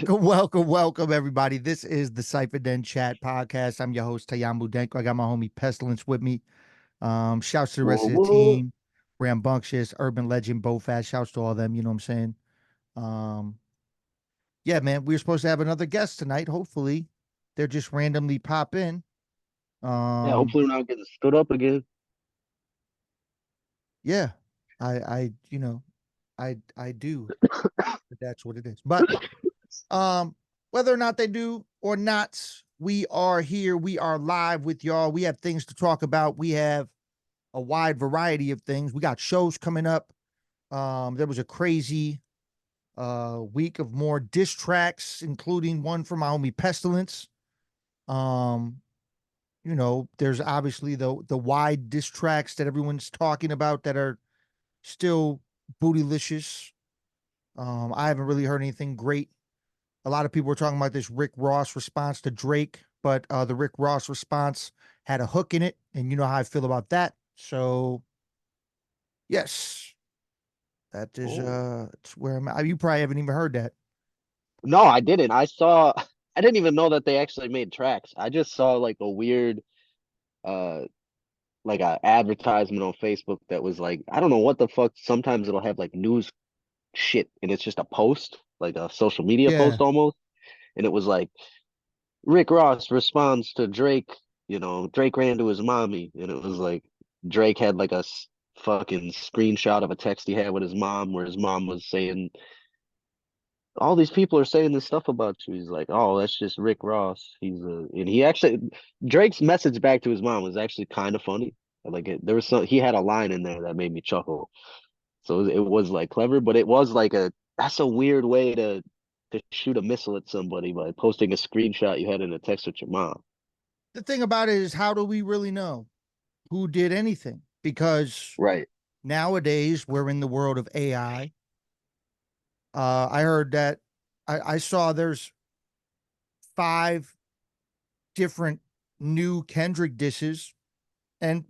Welcome, everybody. This is the CyphaDen Chat podcast. I'm your host, Tayam Budenko. I got my homie Pestilence with me. Shouts to the rest Whoa, of the whoa. team. Rambunctious, Urban Legend, Bofast. Shouts to all of them. You know what I'm saying? Um, yeah, man. We were supposed to have another guest tonight. Hopefully, they're just randomly pop in. Yeah, Um, hopefully we're not getting stood up again. yeah, I do. But that's what it is. But whether or not they do or not, we are here. We are live with y'all. We have things to talk about. We have a wide variety of things. We got shows coming up. There was a crazy week of more diss tracks, including one from my homie Pestilence. Um, there's obviously the wide diss tracks that everyone's talking about that are still bootylicious. I haven't really heard anything great. A lot of people were talking about this Rick Ross response to Drake, but the Rick Ross response had a hook in it, and you know how I feel about that. So yes, that is Oh. it's where I'm at. You probably haven't even heard that. No, I didn't. I didn't even know that they actually made tracks. I just saw like a weird uh like a advertisement on Facebook that was like, I don't know what the fuck. Sometimes it'll have like news shit and it's just a post, like a social media Yeah. post almost. And it was like Rick Ross responds to Drake, Drake ran to his mommy, and it was like Drake had like a fucking screenshot of a text he had with his mom where his mom was saying, all these people are saying this stuff about you. He's like, oh, that's just Rick Ross. And he actually, Drake's message back to his mom was actually kind of funny. Like there was he had a line in there that made me chuckle. So it was like clever, but it was like that's a weird way to shoot a missile at somebody by posting a screenshot you had in a text with your mom. The thing about it is, how do we really know who did anything? Because Right. nowadays we're in the world of AI. I heard that I saw there's five different new Kendrick disses, and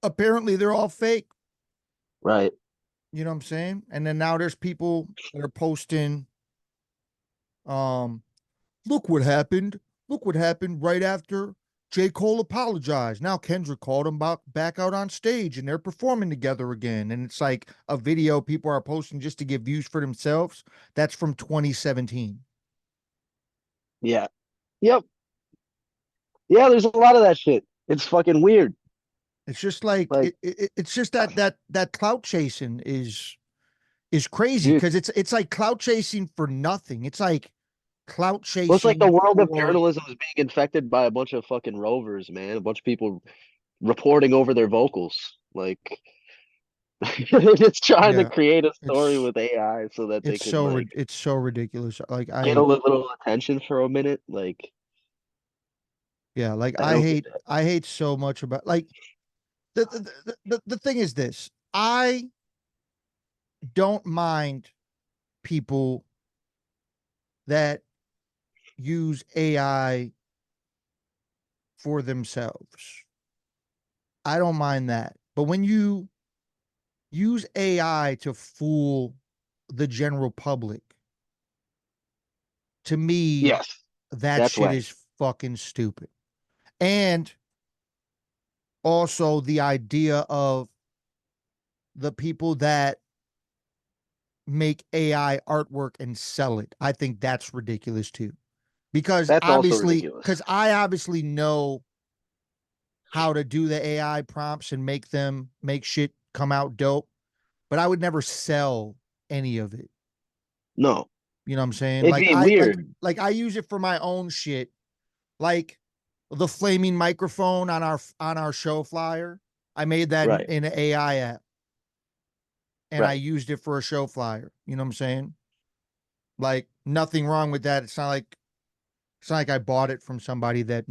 apparently they're all fake. Right. You know what I'm saying? And then now there's people that are posting, um, look what happened. Look what happened right after J. Cole apologized. Now Kendrick called him back out on stage and they're performing together again. And it's like a video people are posting just to get views for themselves. That's from 2017. Yeah. Yep. Yeah, there's a lot of that shit. It's fucking weird. It's just like Like, it's just that clout chasing is crazy dude, because it's like clout chasing for nothing. It's like clout well, it's like the chasing world of for journalism is being infected by a bunch of fucking rovers, man. A bunch of people reporting over their vocals. Like, it's trying to yeah. create a story It's with AI so that they can like it's so ridiculous. Like get a little attention for a minute. Like, yeah, like I don't get that. I hate so much about like the thing is this. I don't mind people that use AI for themselves. I don't mind that. But when you use AI to fool the general public, to me, Yes, that that's shit why. is fucking stupid. And also the idea of the people that make AI artwork and sell it. I think that's ridiculous too. That's also ridiculous. Because I obviously know how to do the AI prompts and make them make shit come out dope, but I would never sell any of it. No, You know what I'm saying? it'd be weird. Like I use it for my own shit. Like the flaming microphone on our show flyer. I made that Right, in an AI app and I right. used it for a show flyer. You know what I'm saying? Like nothing wrong with that. It's not like I bought it from somebody that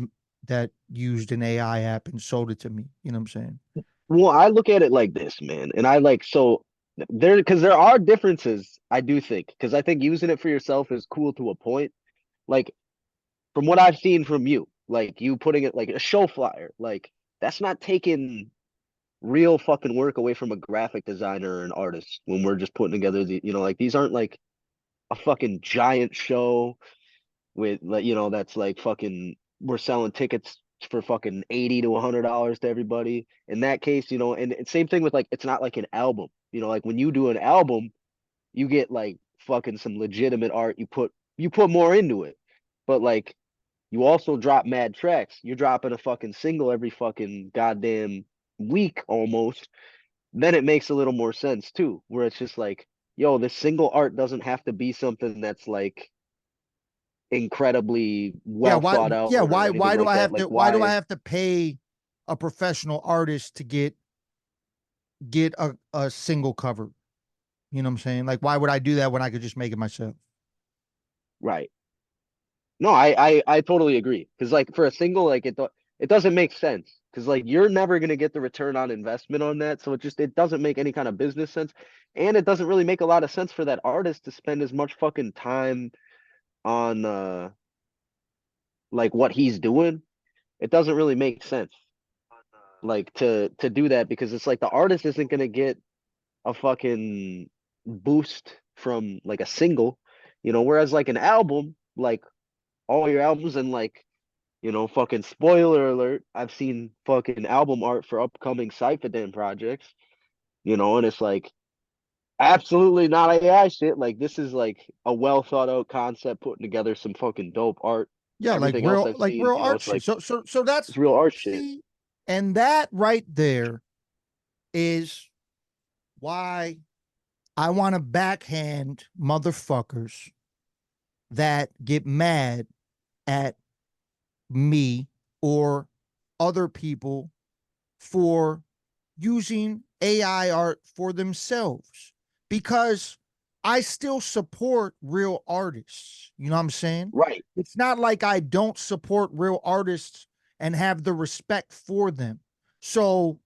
used an AI app and sold it to me. You know what I'm saying? Well, I look at it like this, man, and I like so there because there are differences. I do think because I think using it for yourself is cool to a point. Like from what I've seen from you, like you putting it like a show flyer, like that's not taking real fucking work away from a graphic designer or an artist when we're just putting together the, like these aren't like a fucking giant show with like, that's like fucking we're selling tickets for fucking $80 to $100 to everybody. In that case, and same thing with like it's not like an album. Like when you do an album, you get like fucking some legitimate art. You put more into it. But like you also drop mad tracks. You're dropping a fucking single every fucking goddamn week almost. Then it makes a little more sense too, where it's just like, yo, this single art doesn't have to be something that's like incredibly Yeah, well thought out or anything why do like I that. have Like to why? pay a professional artist to get a single cover? You know what I'm saying? Like, why would I do that when I could just make it myself? Right. No, I totally agree. Because like for a single, like it doesn't make sense. Because like you're never gonna get the return on investment on that. So it doesn't make any kind of business sense. And it doesn't really make a lot of sense for that artist to spend as much fucking time on like what he's doing. It doesn't really make sense. Like to do that because it's like the artist isn't gonna get a fucking boost from like a single, whereas like an album, like all your albums and like, fucking spoiler alert, I've seen fucking album art for upcoming CyphaDen projects, and it's like absolutely not AI shit. Like this is like a well thought out concept putting together some fucking dope art. Yeah, Everything else I've like seen, real art it's shit. like So it's that's, real art shit. see, and that right there is why I want to backhand motherfuckers that get mad at me or other people for using AI art for themselves, because I still support real artists. You know what I'm saying? Right. It's not like I don't support real artists and have the respect for them. So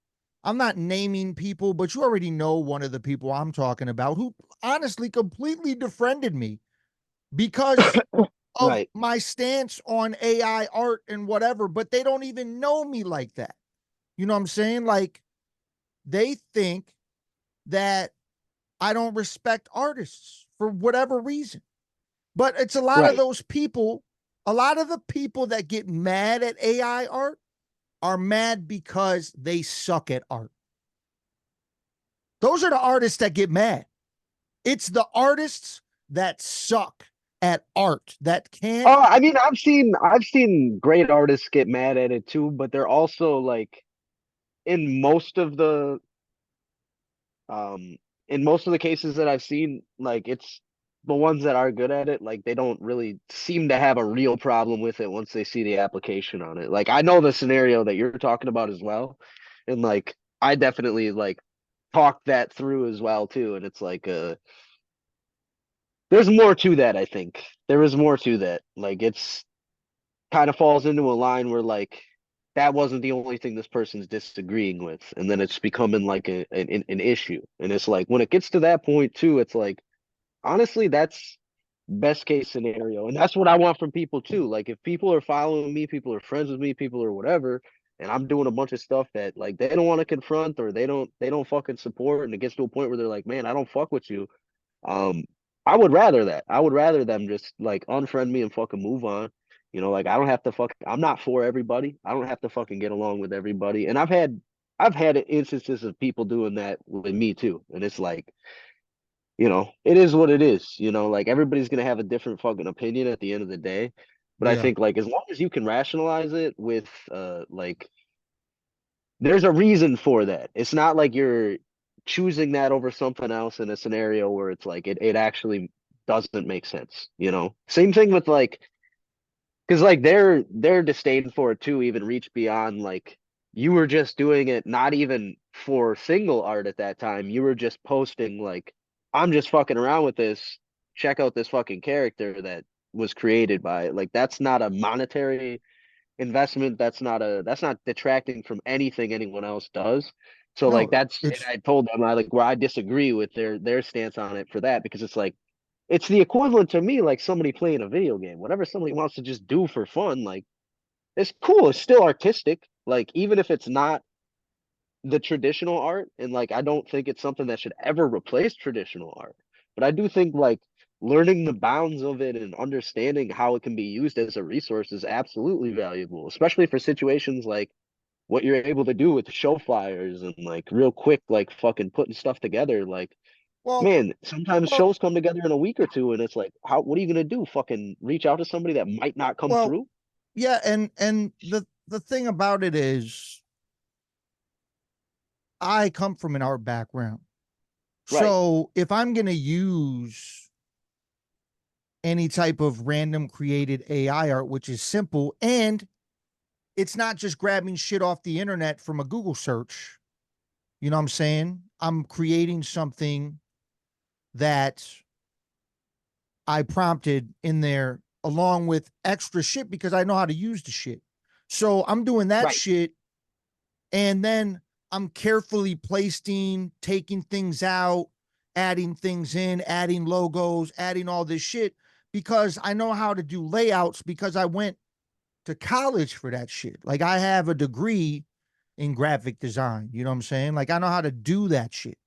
I'm not naming people, but you already know one of the people I'm talking about who honestly completely defriended me because of Right. my stance on AI art and whatever, but they don't even know me like that. You know what I'm saying? Like, they think that I don't respect artists for whatever reason. But it's a lot of Right. those people, a lot of the people that get mad at AI art are mad because they suck at art. Those are the artists that get mad. It's the artists that suck at art that can't. Oh, I mean, I've seen great artists get mad at it too, but they're also like in most of the um in most of the cases that I've seen, like it's the ones that are good at it, like they don't really seem to have a real problem with it once they see the application on it. Like I know the scenario that you're talking about as well, and like I definitely like talked that through as well too, and it's like there's more to that, I think. There is more to that. Like it's kind of falls into a line where like that wasn't the only thing this person's disagreeing with, and then it's becoming like an issue. And it's like when it gets to that point too, it's like honestly, that's best case scenario, and that's what I want from people too. Like if people are following me, people are friends with me, people or whatever, and I'm doing a bunch of stuff that like they don't want to confront or they don't fucking support, and it gets to a point where they're like, man, I don't fuck with you. um, I would rather that. I would rather them just like unfriend me and fucking move on. Like I don't have to I'm not for everybody. I don't have to fucking get along with everybody. And I've had instances of people doing that with me too. And it's like, it is what it is. Like everybody's gonna have a different fucking opinion at the end of the day. But I Yeah. think like as long as you can rationalize it with like there's a reason for that. It's not like you're choosing that over something else in a scenario where it's like it actually doesn't make sense, Same thing with like because like their disdain for it too even reached beyond like you were just doing it not even for single art at that time. You were just posting like I'm just fucking around with this. Check out this fucking character that was created by it. Like that's not a monetary investment. That's not detracting from anything anyone else does. So like No, and it's I told them I like where I disagree with their stance on it for that because it's like it's the equivalent to me like somebody playing a video game. Whatever somebody wants to just do for fun, like it's cool. It's still artistic. Like even if it's not the traditional art, and like I don't think it's something that should ever replace traditional art. But I do think like learning the bounds of it and understanding how it can be used as a resource is absolutely valuable, especially for situations like what you're able to do with show flyers and like real quick, like fucking putting stuff together. Like, Well, man, sometimes well, shows come together in a week or two, and it's like, what are you gonna do? Fucking reach out to somebody that might not come well, through? yeah, and the thing about it is I come from an art background. Right, So if I'm going to use any type of random created AI art, which is simple, and it's not just grabbing shit off the internet from a Google search, you know what I'm saying? I'm creating something that I prompted in there along with extra shit because I know how to use the shit. So I'm doing that right, shit, and then I'm carefully placing, taking things out, adding things in, adding logos, adding all this shit because I know how to do layouts because I went to college for that shit. Like I have a degree in graphic design, you know what I'm saying? Like I know how to do that shit.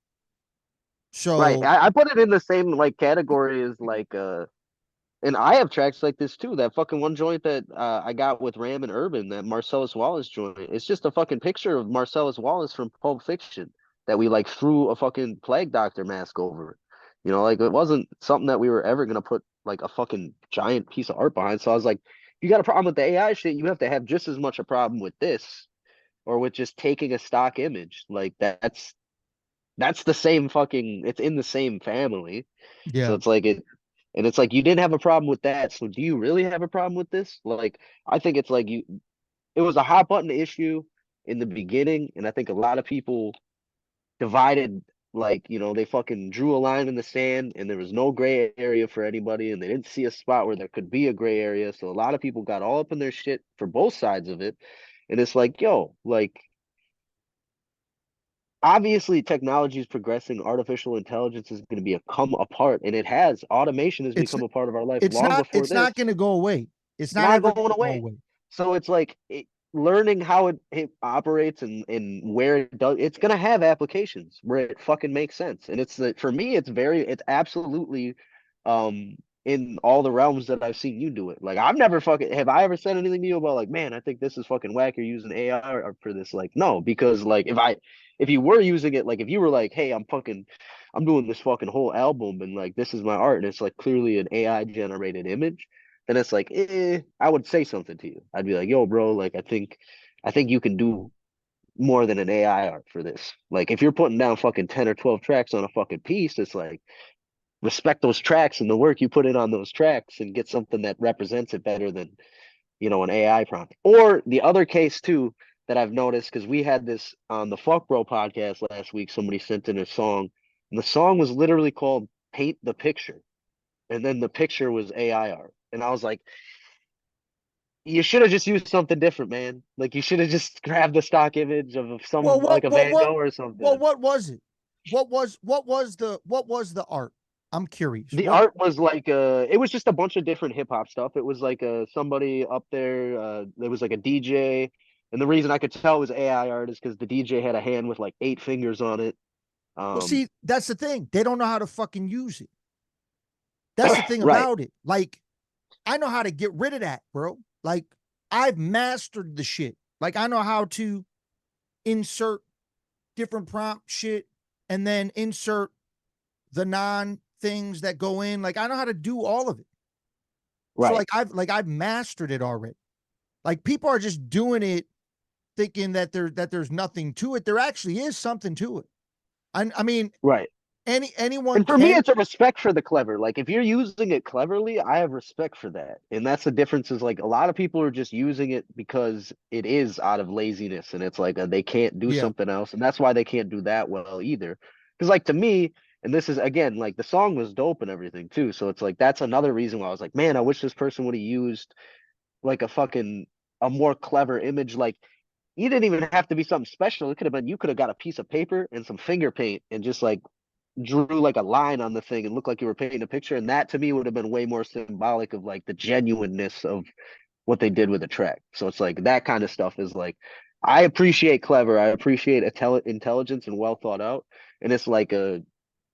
right. So, I put it in the same like category as like and I have tracks like this too. That fucking one joint that I got with Ram and Urban, that Marcellus Wallace joint. It's just a fucking picture of Marcellus Wallace from Pulp Fiction that we like threw a fucking plague doctor mask over. You know, like it wasn't something that we were ever gonna put like a fucking giant piece of art behind. So I was like, you got a problem with the AI shit, you have to have just as much a problem with this or with just taking a stock image. Like that's the same fucking, it's in the same family. So yeah. it's like it, and it's like you didn't have a problem with that. So do you really have a problem with this? Like, I think it's like it was a hot button issue in the beginning, and I think a lot of people divided, like, they fucking drew a line in the sand, and there was no gray area for anybody, and they didn't see a spot where there could be a gray area. So a lot of people got all up in their shit for both sides of it, and it's like, yo, like obviously technology is progressing, artificial intelligence is going to be a come apart, and it has. Automation has It's become a part of our life it's long not before it's this. not going to go away. It's not Not ever going going to go away. away. So it's like learning how it operates and where it does, it's gonna have applications where it fucking makes sense. And for me, it's absolutely in all the realms that I've seen you do it. Like I've never fucking have I ever said anything to you about like, man, I think this is fucking whack, you're using AI for this. Like, no, because like if you were using it, like if you were like, hey, I'm doing this fucking whole album and like this is my art and it's like clearly an AI generated image, then it's like, I would say something to you. I'd be like, yo, bro, like I think you can do more than an AI art for this. Like if you're putting down fucking 10 or 12 tracks on a fucking piece, it's like respect those tracks and the work you put in on those tracks and get something that represents it better than, an AI prompt. Or the other case too that I've noticed, because we had this on the Fuck Bro podcast last week, somebody sent in a song, and the song was literally called Paint the Picture. And then the picture was AI art. And I was like, you should have just used something different, man. Like you should have just grabbed the stock image of Well, some like a Van Gogh or something. what was it? What was the art? I'm curious. The What art was like it was just a bunch of different hip hop stuff. It was like somebody up there, there was like a DJ, and the reason I could tell it was AI art is because the DJ had a hand with like 8 fingers on it. Well, Um see, that's the thing. They don't know how to fucking use it. That's the thing right, about it. Like, I know how to get rid of that, bro. Like, I've mastered the shit. Like, I know how to insert different prompt shit and then insert the non things that go in. Like, I know how to do all of it. So right. I've mastered it already. Like people are just doing it thinking that there's nothing to it. There actually is something to it. I mean, Right. anyone And for me, can. it's a respect for the clever. Like if you're using it cleverly, I have respect for that. And that's the difference is like a lot of people are just using it because it is out of laziness and it's like they can't do Yeah. something else. And that's why they can't do that well either. Because like to me, and this is again, like the song was dope and everything too. So it's like that's another reason why I was like, man, I wish this person would have used like a more clever image. Like you didn't even have to be something special. It could have been you could have got a piece of paper and some finger paint and just like drew like a line on the thing and looked like you were painting a picture. And that to me would have been way more symbolic of like the genuineness of what they did with the track. So it's like that kind of stuff is like I appreciate clever. I appreciate intelligence and well thought out. And it's like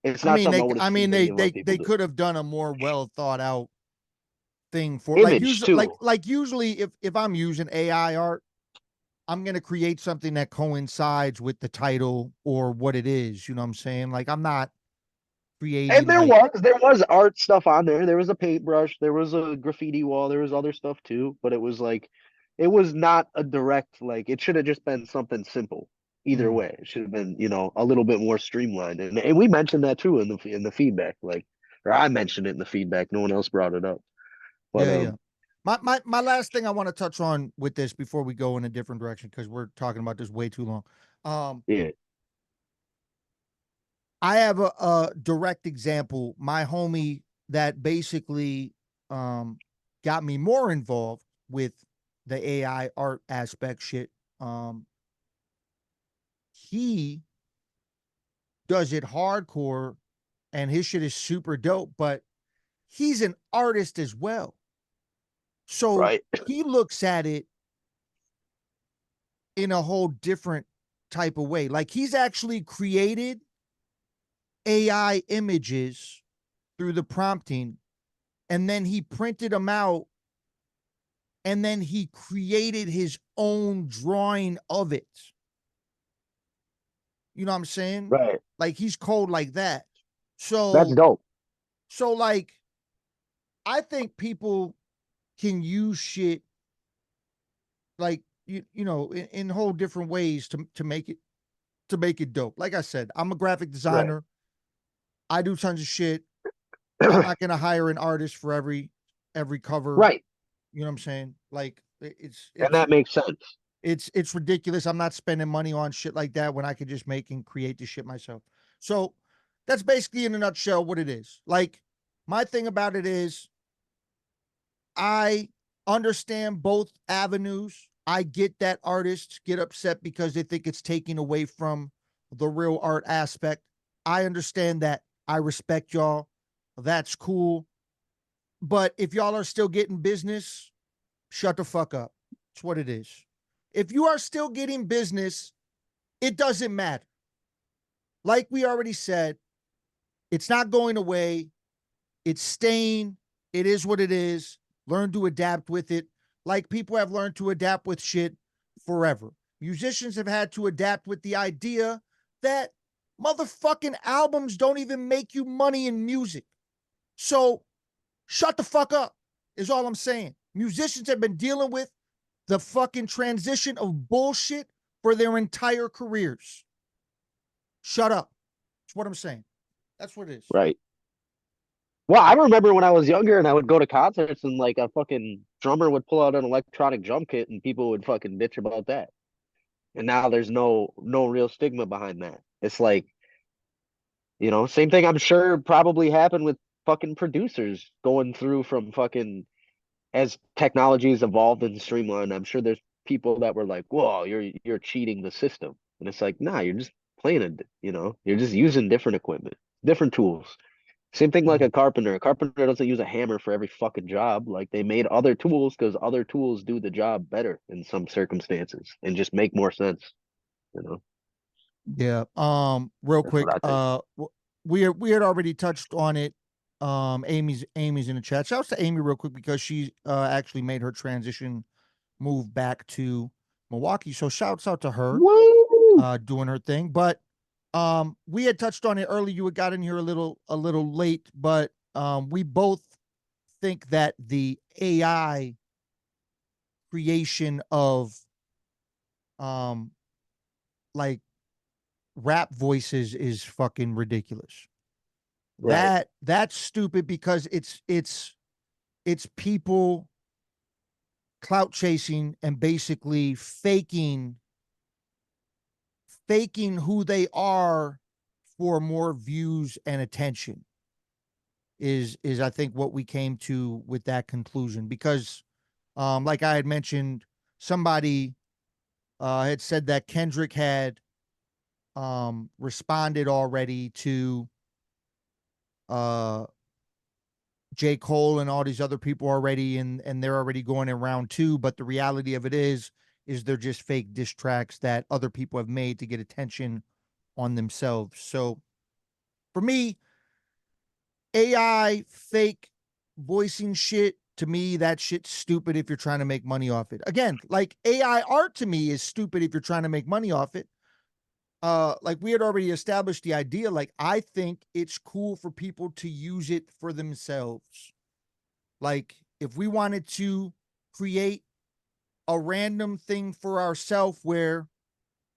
it's I not mean, something I they want to I see mean any of my people they do. could have done a more well thought out thing for like Image usually too. usually if I'm using AI art, I'm gonna create something that coincides with the title or what it is. You know what I'm saying? Like I'm not And creating there like was art stuff on there. There was a paintbrush, there was a graffiti wall, there was other stuff too, but it was like it was not a direct like it should have just been something simple. Either mm, way, it should have been, a little bit more streamlined. And we mentioned that too in the feedback, like or I mentioned it in the feedback. No one else brought it up. But yeah. My last thing I want to touch on with this before we go in a different direction because we're talking about this way too long. Um, yeah, I have a direct example. My homie that basically got me more involved with the AI art aspect shit. Um, he does it hardcore and his shit is super dope, but he's an artist as well. So right, he looks at it in a whole different type of way. Like he's actually created AI images through the prompting and then he printed them out and then he created his own drawing of it. You know what I'm saying? right. Like he's cold like that. That's So dope. like I think people can use shit like you know in whole different ways to make it dope. Like I said, I'm a graphic Right. designer. I do tons of shit. I'm not gonna hire an artist for every cover. Right. You know what I'm saying? Like And that makes sense. it's ridiculous. I'm not spending money on shit like that when I could just make and create the shit myself. So that's basically in a nutshell what it is. Like my thing about it is I understand both avenues. I get that artists get upset because they think it's taking away from the real art aspect. I understand that. I respect y'all. That's cool. But if y'all are still getting business, shut the fuck up. It's what it is. If you are still getting business, it doesn't matter. Like we already said, it's not going away. It's staying. It is what it is. Learn to adapt with it. Like people have learned to adapt with shit forever. Musicians have had to adapt with the idea that motherfucking albums don't even make you money in music. So shut the fuck up, is all I'm saying. Musicians have been dealing with the fucking transition of bullshit for their entire careers. Shut up. That's what I'm saying. That's what it is. Right. Well, I remember when I was younger and I would go to concerts and like a fucking drummer would pull out an electronic drum kit and people would fucking bitch about that. And now there's no real stigma behind that. It's like, same thing I'm sure probably happened with fucking producers going through from fucking as technology's evolved and streamlined. I'm sure there's people that were like, "Whoa, you're cheating the system." And it's like, "Nah, you're just playing it, you're just using different equipment, different tools." Same thing like Mhm. a carpenter. A carpenter doesn't use a hammer for every fucking job. Like they made other tools because other tools do the job better in some circumstances and just make more sense. You know, Yeah. Real that's what quick. I think. We had already touched on it. Amy's in the chat. Shouts to Amy real quick because she actually made her transition move back to Milwaukee. So shouts out to her Woo! doing her thing. But we had touched on it earlier. You had got in here a little late, but we both think that the AI creation of um like rap voices is fucking ridiculous. Right, That's stupid because it's people clout chasing and basically faking who they are for more views and attention is I think what we came to with that conclusion because like I had mentioned somebody had said that Kendrick had responded already to uh J. Cole and all these other people already and they're already going in round two. But the reality of it is is they're just fake diss tracks that other people have made to get attention on themselves. So for me, AI fake voicing shit, to me, that shit's stupid if you're trying to make money off it. Again, like AI art to me is stupid if you're trying to make money off it. Like we had already established the idea, like I think it's cool for people to use it for themselves. Like if we wanted to create a random thing for ourselves where,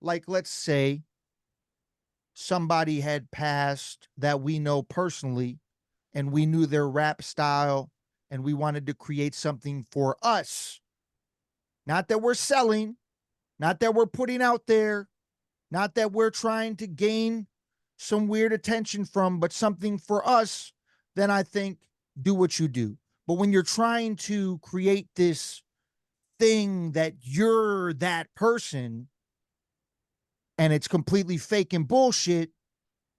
like, let's say somebody had passed that we know personally and we knew their rap style and we wanted to create something for us. Not that we're selling, not that we're putting out there, not that we're trying to gain some weird attention from, but something for us, then I think do what you do. But when you're trying to create this thing that you're that person and it's completely fake and bullshit,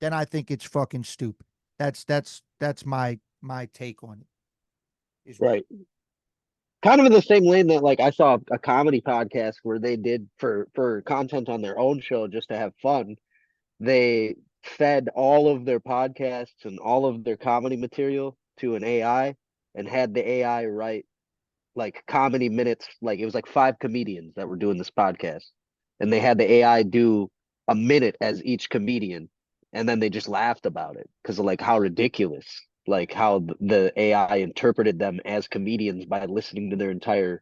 then I think it's fucking stupid. That's my take on it. Is Right. Kind of in the same lane that like I saw a comedy podcast where they did for content on their own show just to have fun. They fed all of their podcasts and all of their comedy material to an AI and had the AI write like comedy minutes. Like it was like five comedians that were doing this podcast, and they had the AI do a minute as each comedian, and then they just laughed about it because of like how ridiculous, like how the AI interpreted them as comedians by listening to their entire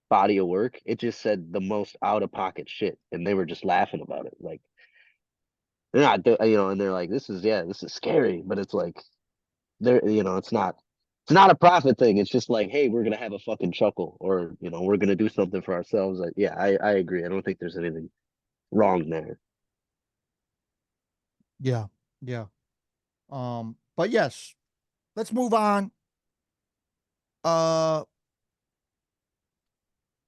body of work. It just said the most out of pocket shit, and they were just laughing about it. Like they're not, and they're like, this is scary, but it's like they're, it's not a profit thing. It's just like, hey, we're gonna have a fucking chuckle, or we're gonna do something for ourselves. Like, yeah, I agree. I don't think there's anything wrong there. yeah, yeah. But yes, let's move on. Uh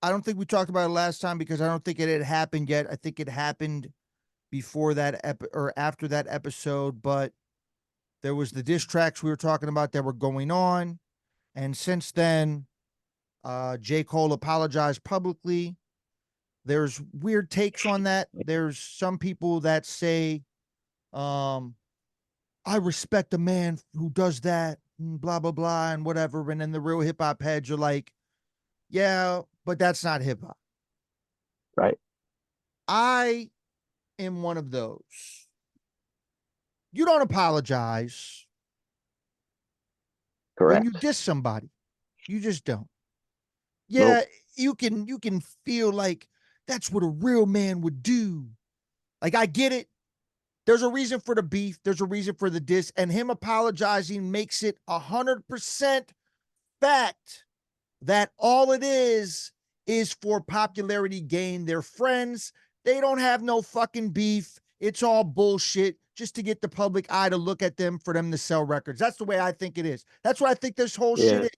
I don't think we talked about it last time because I don't think it had happened yet. I think it happened before that or after that episode, but there was the diss tracks we were talking about that were going on. And since then, J. Cole apologized publicly. There's weird takes on that. There's some people that say, um, I respect a man who does that, and blah, blah, blah, and whatever. And then the real hip hop heads are like, yeah, but that's not hip hop. Right. I am one of those. You don't apologize when you Correct. diss somebody. You just don't. Yeah, Nope. you can feel like that's what a real man would do. Like I get it. There's a reason for the beef. There's a reason for the diss, and him apologizing makes it 100% fact that all it is for popularity gain. They're friends. They don't have no fucking beef. It's all bullshit just to get the public eye to look at them for them to sell records. That's the way I think it is. That's what I think this whole shit Yeah. is.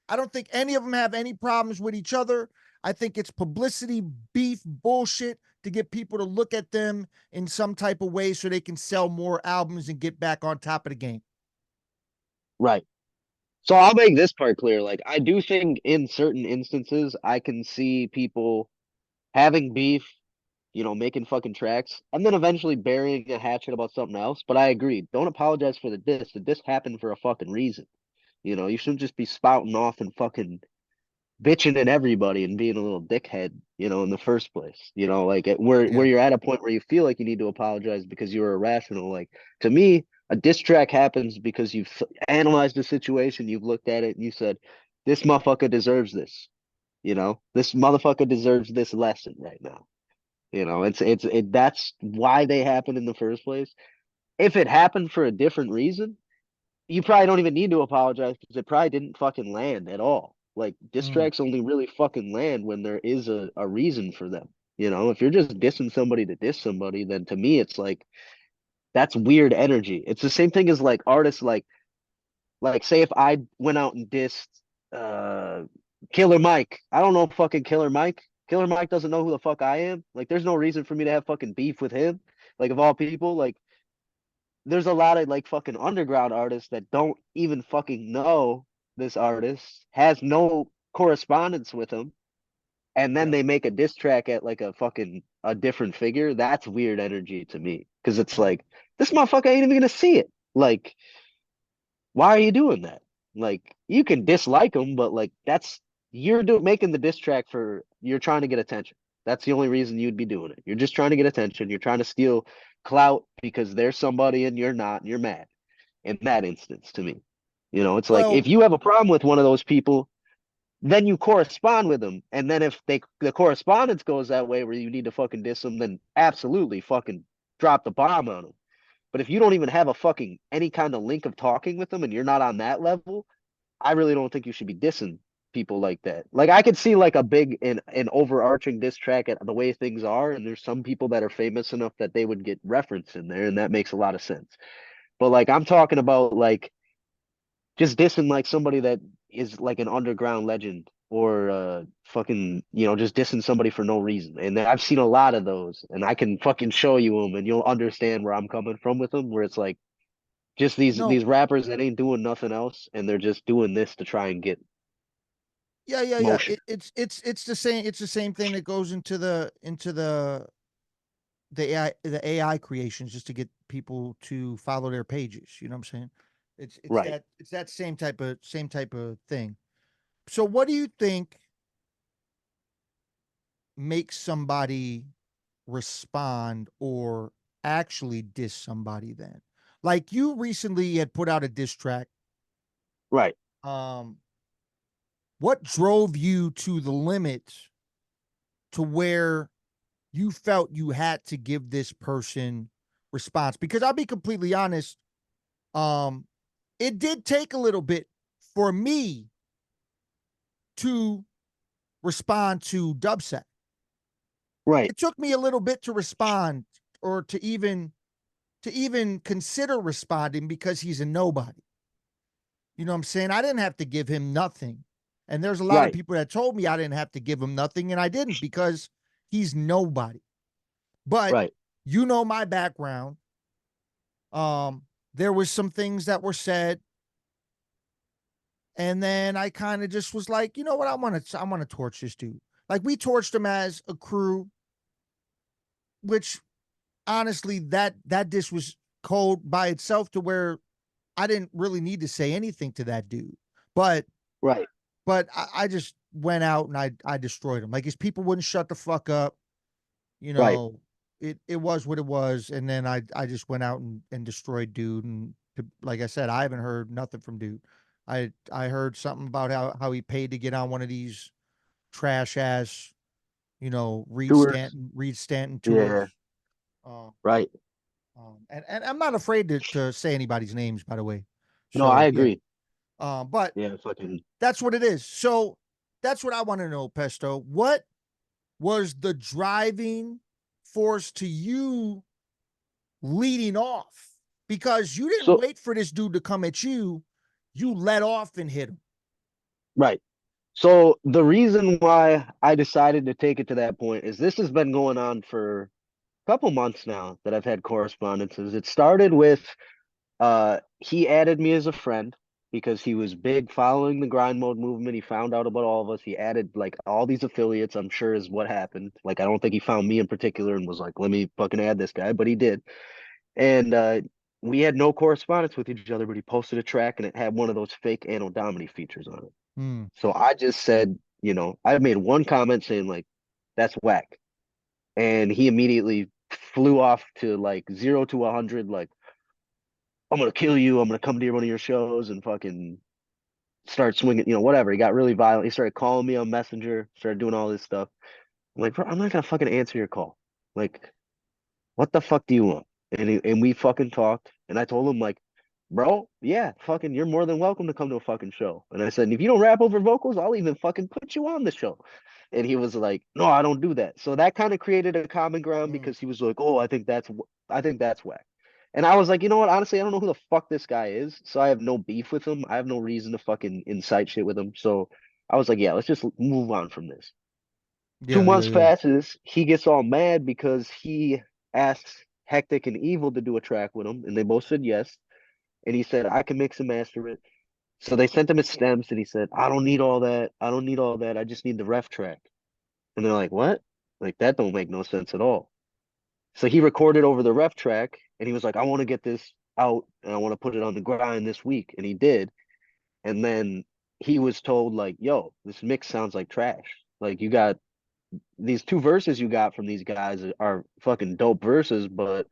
I don't think any of them have any problems with each other. I think it's publicity, beef, bullshit to get people to look at them in some type of way so they can sell more albums and get back on top of the game. Right. So I'll make this part clear. Like I do think in certain instances I can see people having beef, making fucking tracks, and then eventually burying a hatchet about something else. But I agree. Don't apologize for the diss. The diss happened for a fucking reason. You shouldn't just be spouting off and fucking bitching at everybody and being a little dickhead, in the first place. Like where Yeah. you're at a point where you feel like you need to apologize because you're irrational. Like to me, a diss track happens because you've analyzed the situation, you've looked at it, and you said, "This motherfucker deserves this." This motherfucker deserves this lesson right now. That's why they happen in the first place. If it happened for a different reason, you probably don't even need to apologize because it probably didn't fucking land at all. Like diss Mm, tracks only really fucking land when there is a reason for them. If you're just dissing somebody to diss somebody, then to me it's like that's weird energy. It's the same thing as like artists like say if I went out and dissed uh Killer Mike. I don't know fucking Killer Mike. Killer Mike doesn't know who the fuck I am. Like there's no reason for me to have fucking beef with him. Like of all people, like there's a lot of like fucking underground artists that don't even fucking know this artist, has no correspondence with him, and then Yeah. they make a diss track at like a different figure, that's weird energy to me. Because it's Mm. like, this motherfucker ain't even gonna see it. Like, why are you doing that? Like, you can dislike him, but like you're making the diss track for you're trying to get attention. That's the only reason you'd be doing it. You're just trying to get attention. You're trying to steal clout because there's somebody and you're not, and you're mad. In that instance, to me, it's like if Well, you have a problem with one of those people, then you correspond with them. And then if the correspondence goes that way where you need to fucking diss them, then absolutely fucking drop the bomb on them. But if you don't even have a fucking any kind of link of talking with them and you're not on that level, I really don't think you should be dissing people like that. Like I could see like a big an overarching diss track at the way things are, and there's some people that are famous enough that they would get referenced in there, and that makes a lot of sense. But like I'm talking about like just dissing like somebody that is like an underground legend or fucking just dissing somebody for no reason. And I've seen a lot of those, and I can fucking show you them, and you'll understand where I'm coming from with them. Where it's like just no, these rappers that ain't doing nothing else, and they're just doing this to try and get yeah, yeah, yeah. motion. It's the same. It's the same thing that goes into the AI creations just to get people to follow their pages. You know what I'm saying? Right, It's that same type of thing. So what do you think makes somebody respond or actually diss somebody then? Like you recently had put out a diss track. right, Um, what drove you to the limit to where you felt you had to give this person response? Because I'll be completely honest, um, it did take a little bit for me to respond to Dubsec. right, It took me a little bit to respond or to even consider responding because he's a nobody. You know what I'm saying? I didn't have to give him nothing. And there's a lot of right, people that told me I didn't have to give him nothing, and I didn't because he's nobody. But right, you know my background. Um, there was some things that were said, and then I kind of just was like, you know what, I want to torch this dude. Like we torched him as a crew, which honestly, that dish was cold by itself to where I didn't really need to say anything to that dude. But right, I just went out and I destroyed him. Like his people wouldn't shut the fuck up. You right. know, it was what it was. And then I just went out and destroyed dude. And like I said, I haven't heard nothing from dude. I heard something about how he paid to get on one of these trash ass, Tours. Reed Stanton Yeah, tours. Um, right. and I'm not afraid to say anybody's names, by the way. No, I So yeah. agree. But Yeah, fucking. that's what it is. So that's what I want to know, Pesto. What was the driving force to you leading off? Because you didn't So wait for this dude to come at you. You let off and hit him. right. So the reason why I decided to take it to that point is this has been going on for a couple months now that I've had correspondences. It started with he added me as a friend because he was big following the grind mode movement. He found out about all of us. He added like all these affiliates, I'm sure is what happened. Like I don't think he found me in particular and was like, let me fucking add this guy, but he did. And we had no correspondence with each other, but he posted a track and it had one of those fake Anno Domini features on it. Hmm. So I just said, I made one comment saying like, that's whack. And he immediately flew off to like 0 to 100, like, I'm gonna kill you. I'm gonna come to one of your shows and fucking start swinging, whatever. He got really violent. He started calling me on Messenger, started doing all this stuff. I'm like, bro, I'm not gonna fucking answer your call. Like, what the fuck do you want? And we fucking talked, and I told him like, bro, yeah, fucking, you're more than welcome to come to a fucking show. And I said, if you don't rap over vocals, I'll even fucking put you on the show. And he was like, no, I don't do that. So that kind of created a common ground Hmm. because he was like, oh, I think that's whack. And I was like, you know what? Honestly, I don't know who the fuck this guy is. So I have no beef with him. I have no reason to fucking incite shit with him. So I was like, yeah, let's just move on from this. two Yeah, yeah, months yeah. passes. He gets all mad because he asks Hectic and Evil to do a track with him, and they both said yes. And he said, I can mix and master it. So they sent him his stems, and he said, I don't need all that. I don't need all that. I just need the ref track. And they're like, what? Like that don't make no sense at all. So he recorded over the ref track and he was like, I want to get this out and I want to put it on the grind this week. And he did. And then he was told like, yo, this mix sounds like trash. Like you got these two verses you got from these guys are fucking dope verses, but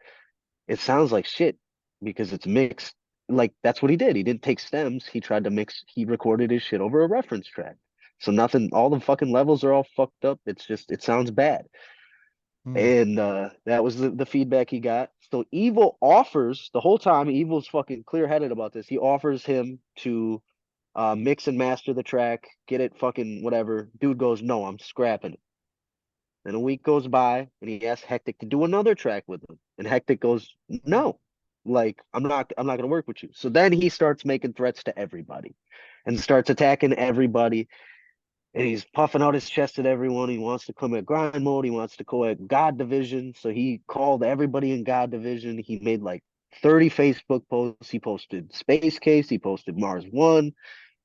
it sounds like shit because it's mixed. Like that's what he did. He didn't take stems. He tried to mix. He recorded his shit over a reference track. So nothing. All the fucking levels are all fucked up. It's just it sounds bad. Mm, And that was the feedback he got. So Evil offers the whole time. Evil's fucking clear headed about this. He offers him to mix and master the track, get it fucking whatever. Dude goes, no, I'm scrapping it. Then a week goes by and he asks Hectic to do another track with him. And Hectic goes, no, like I'm not gonna work with you. So then he starts making threats to everybody and starts attacking everybody. And he's puffing out his chest at everyone. He wants to come at grind mode. He wants to go at God Division. So he called everybody in God Division. He made like 30 Facebook posts. He posted Space Case. He posted Mars One.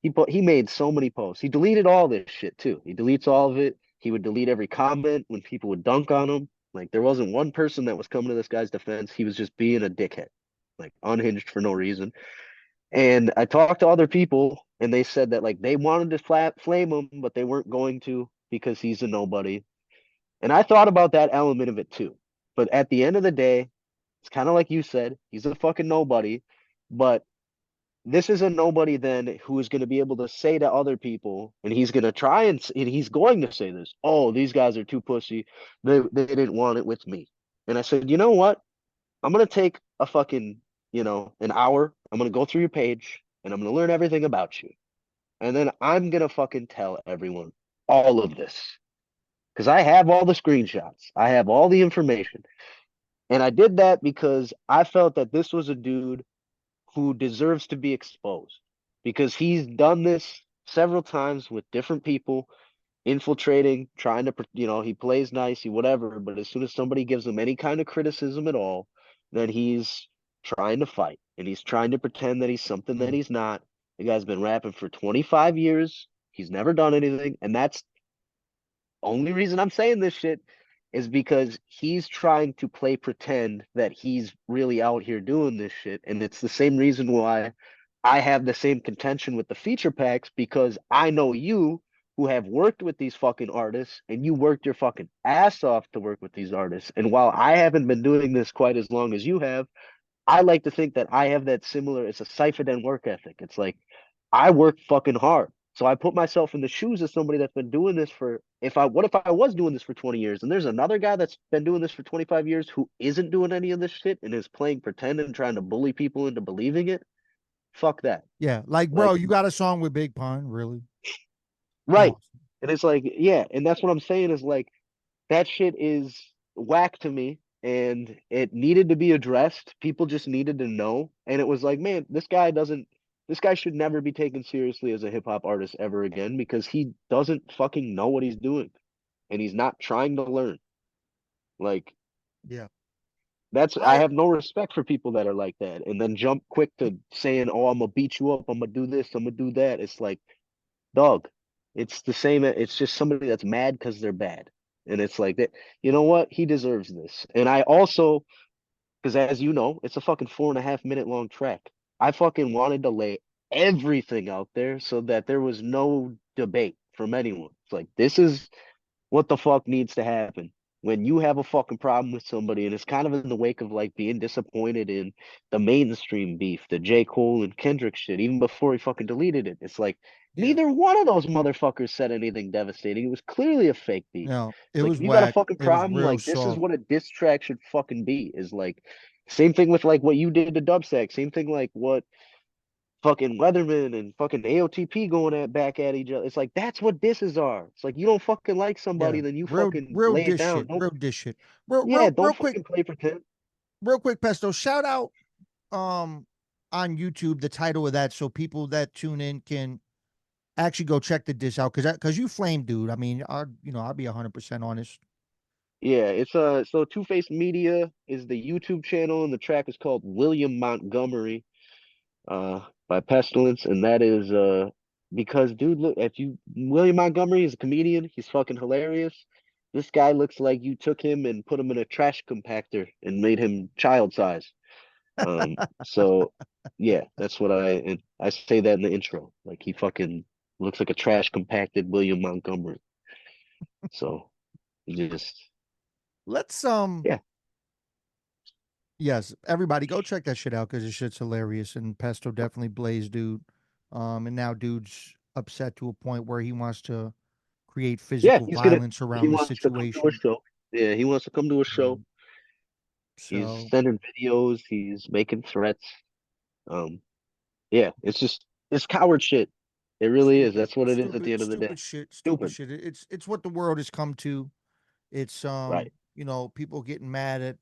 He made so many posts. He deleted all this shit too. He deletes all of it. He would delete every comment when people would dunk on him. Like there wasn't one person that was coming to this guy's defense. He was just being a dickhead, like unhinged for no reason. And I talked to other people, and they said that like they wanted to flame him, but they weren't going to because he's a nobody. And I thought about that element of it too. But at the end of the day, it's kind of like you said, he's a fucking nobody. But this is a nobody then who is going to be able to say to other people, and he's going to try and he's going to say this. Oh, these guys are too pussy. They didn't want it with me. And I said, you know what? I'm gonna take a fucking, an hour. I'm gonna go through your page and I'm gonna learn everything about you. And then I'm gonna fucking tell everyone all of this. Because I have all the screenshots. I have all the information. And I did that because I felt that this was a dude who deserves to be exposed. Because he's done this several times with different people infiltrating, trying to, he plays nice, he whatever, but as soon as somebody gives him any kind of criticism at all, then he's trying to fight and he's trying to pretend that he's something that mm, he's not. The guy's been rapping for 25 years. He's never done anything. And that's only reason I'm saying this shit is because he's trying to play pretend that he's really out here doing this shit. And it's the same reason why I have the same contention with the feature packs because I know you who have worked with these fucking artists and you worked your fucking ass off to work with these artists. And while I haven't been doing this quite as long as you have, I like to think that I have that similar, it's a CyphaDen work ethic. It's like I work fucking hard. So I put myself in the shoes of somebody that's been doing this for what if I was doing this for 20 years and there's another guy that's been doing this for 25 years who isn't doing any of this shit and is playing pretend and trying to bully people into believing it? Fuck that. yeah, like bro, Like you got a song with Big Pun, really? Come right. on. And it's like, yeah, and that's what I'm saying is like that shit is whack to me and it needed to be addressed. People just needed to know. And it was like, man, this guy should never be taken seriously as a hip hop artist ever again because he doesn't fucking know what he's doing and he's not trying to learn. Like Yeah. I I have no respect for people that are like that and then jump quick to saying, "Oh, I'm gonna beat you up. I'm gonna do this. I'm gonna do that." It's like, dog, it's the same. It's just somebody that's mad because they're bad. And it's like that, you know what? He deserves this. And I also, because as you know, it's a fucking 4.5 minute long track. I fucking wanted to lay everything out there so that there was no debate from anyone. It's like, this is what the fuck needs to happen when you have a fucking problem with somebody and it's kind of in the wake of like being disappointed in the mainstream beef, the J. Cole and Kendrick shit, even before he fucking deleted it. It's like yeah. neither one of those motherfuckers said anything devastating. It was clearly a fake beef. No, it It's like was if you got a whack. fucking It was problem, real like this is soft. what a diss track should fucking be. Is like same thing with like what you did to Dubstack, same thing like what fucking Weatherman and fucking AOTP going at back at each other. It's like that's what disses are. It's like you don't fucking like Yeah. somebody, then you Real fucking real lay it dish down. shit. Don't Real dish shit. Real yeah, real don't real quick, fucking play pretend. real quick, Pesto. Shout out um on YouTube the title of that so people that tune in can actually go check the dish out because you flame dude. I mean, I'll be 100% honest. Yeah, it's so Two Face Media is the YouTube channel and the track is called William Montgomery by Pestilence and that is because dude look if you William Montgomery is a comedian, he's fucking hilarious. this guy looks like you took him and put him in a trash compactor and made him child size. So yeah, that's what and I say that in the intro. Like he fucking looks like a trash compacted William Montgomery. So you just Let's yeah. yes, everybody go check that shit out because this shit's hilarious. And Pesto definitely blazed dude. And now dude's upset to a point where he wants to create Yeah, physical he's gonna violence he around the wants to come to a situation. show. Yeah, he wants to come to a show. Um, He's so sending videos, he's making threats. Um, yeah, it's coward shit. It really is. stupid, That's what it is at the stupid, end of the day. stupid shit, stupid Stupid. shit. It's what the world has come to. It's Right. people getting mad at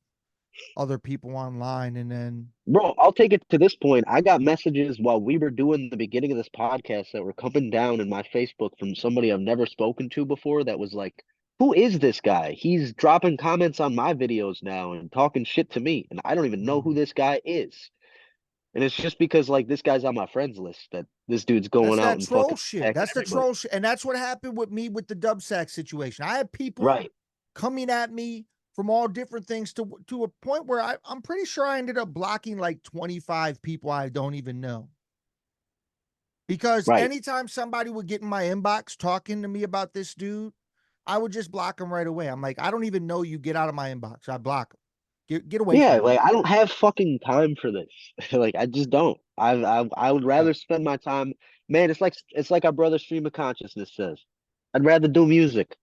other people online and then Bro, I'll take it to this point. I got messages while we were doing the beginning of this podcast that were coming down in my Facebook from somebody I've never spoken to before that was like, who is this guy? He's dropping comments on my videos now and talking shit to me, and I don't even know who mm, this guy is. And it's just because like this guy's on my friends list that this dude's going that's out that and troll fucking shit. attacking That's the everybody. troll shit. And that's what happened with me with the dub sack situation. I had people Right, coming at me from all different things to a point where I'm pretty sure I ended up blocking like 25 people I don't even know. Because right. anytime somebody would get in my inbox talking to me about this dude, I would just block them right away. I'm like, I don't even know you. Get out of my inbox. I block them. Get away Yeah, from me. like I don't have fucking time for this. Like I just don't. I would Yeah. rather spend my time. Man, it's like our brother stream of consciousness says. I'd rather do music.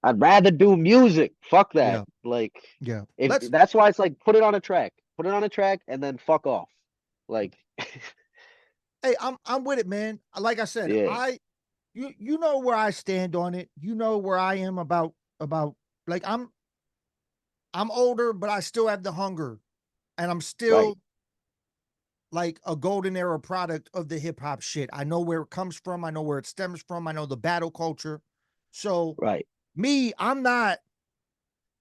I'd rather do music. Fuck that. Yeah. Like Yeah. if Let's that's why it's like put it on a track. Put it on a track and then fuck off. Like hey, I'm with it, man. Like I said, yeah, you know where I stand on it. You know where I am about like I'm older, but I still have the hunger. And I'm right, still like a golden era product of the hip hop shit. I know where it comes from. I know where it stems from. I know the battle culture. So right, me, I'm not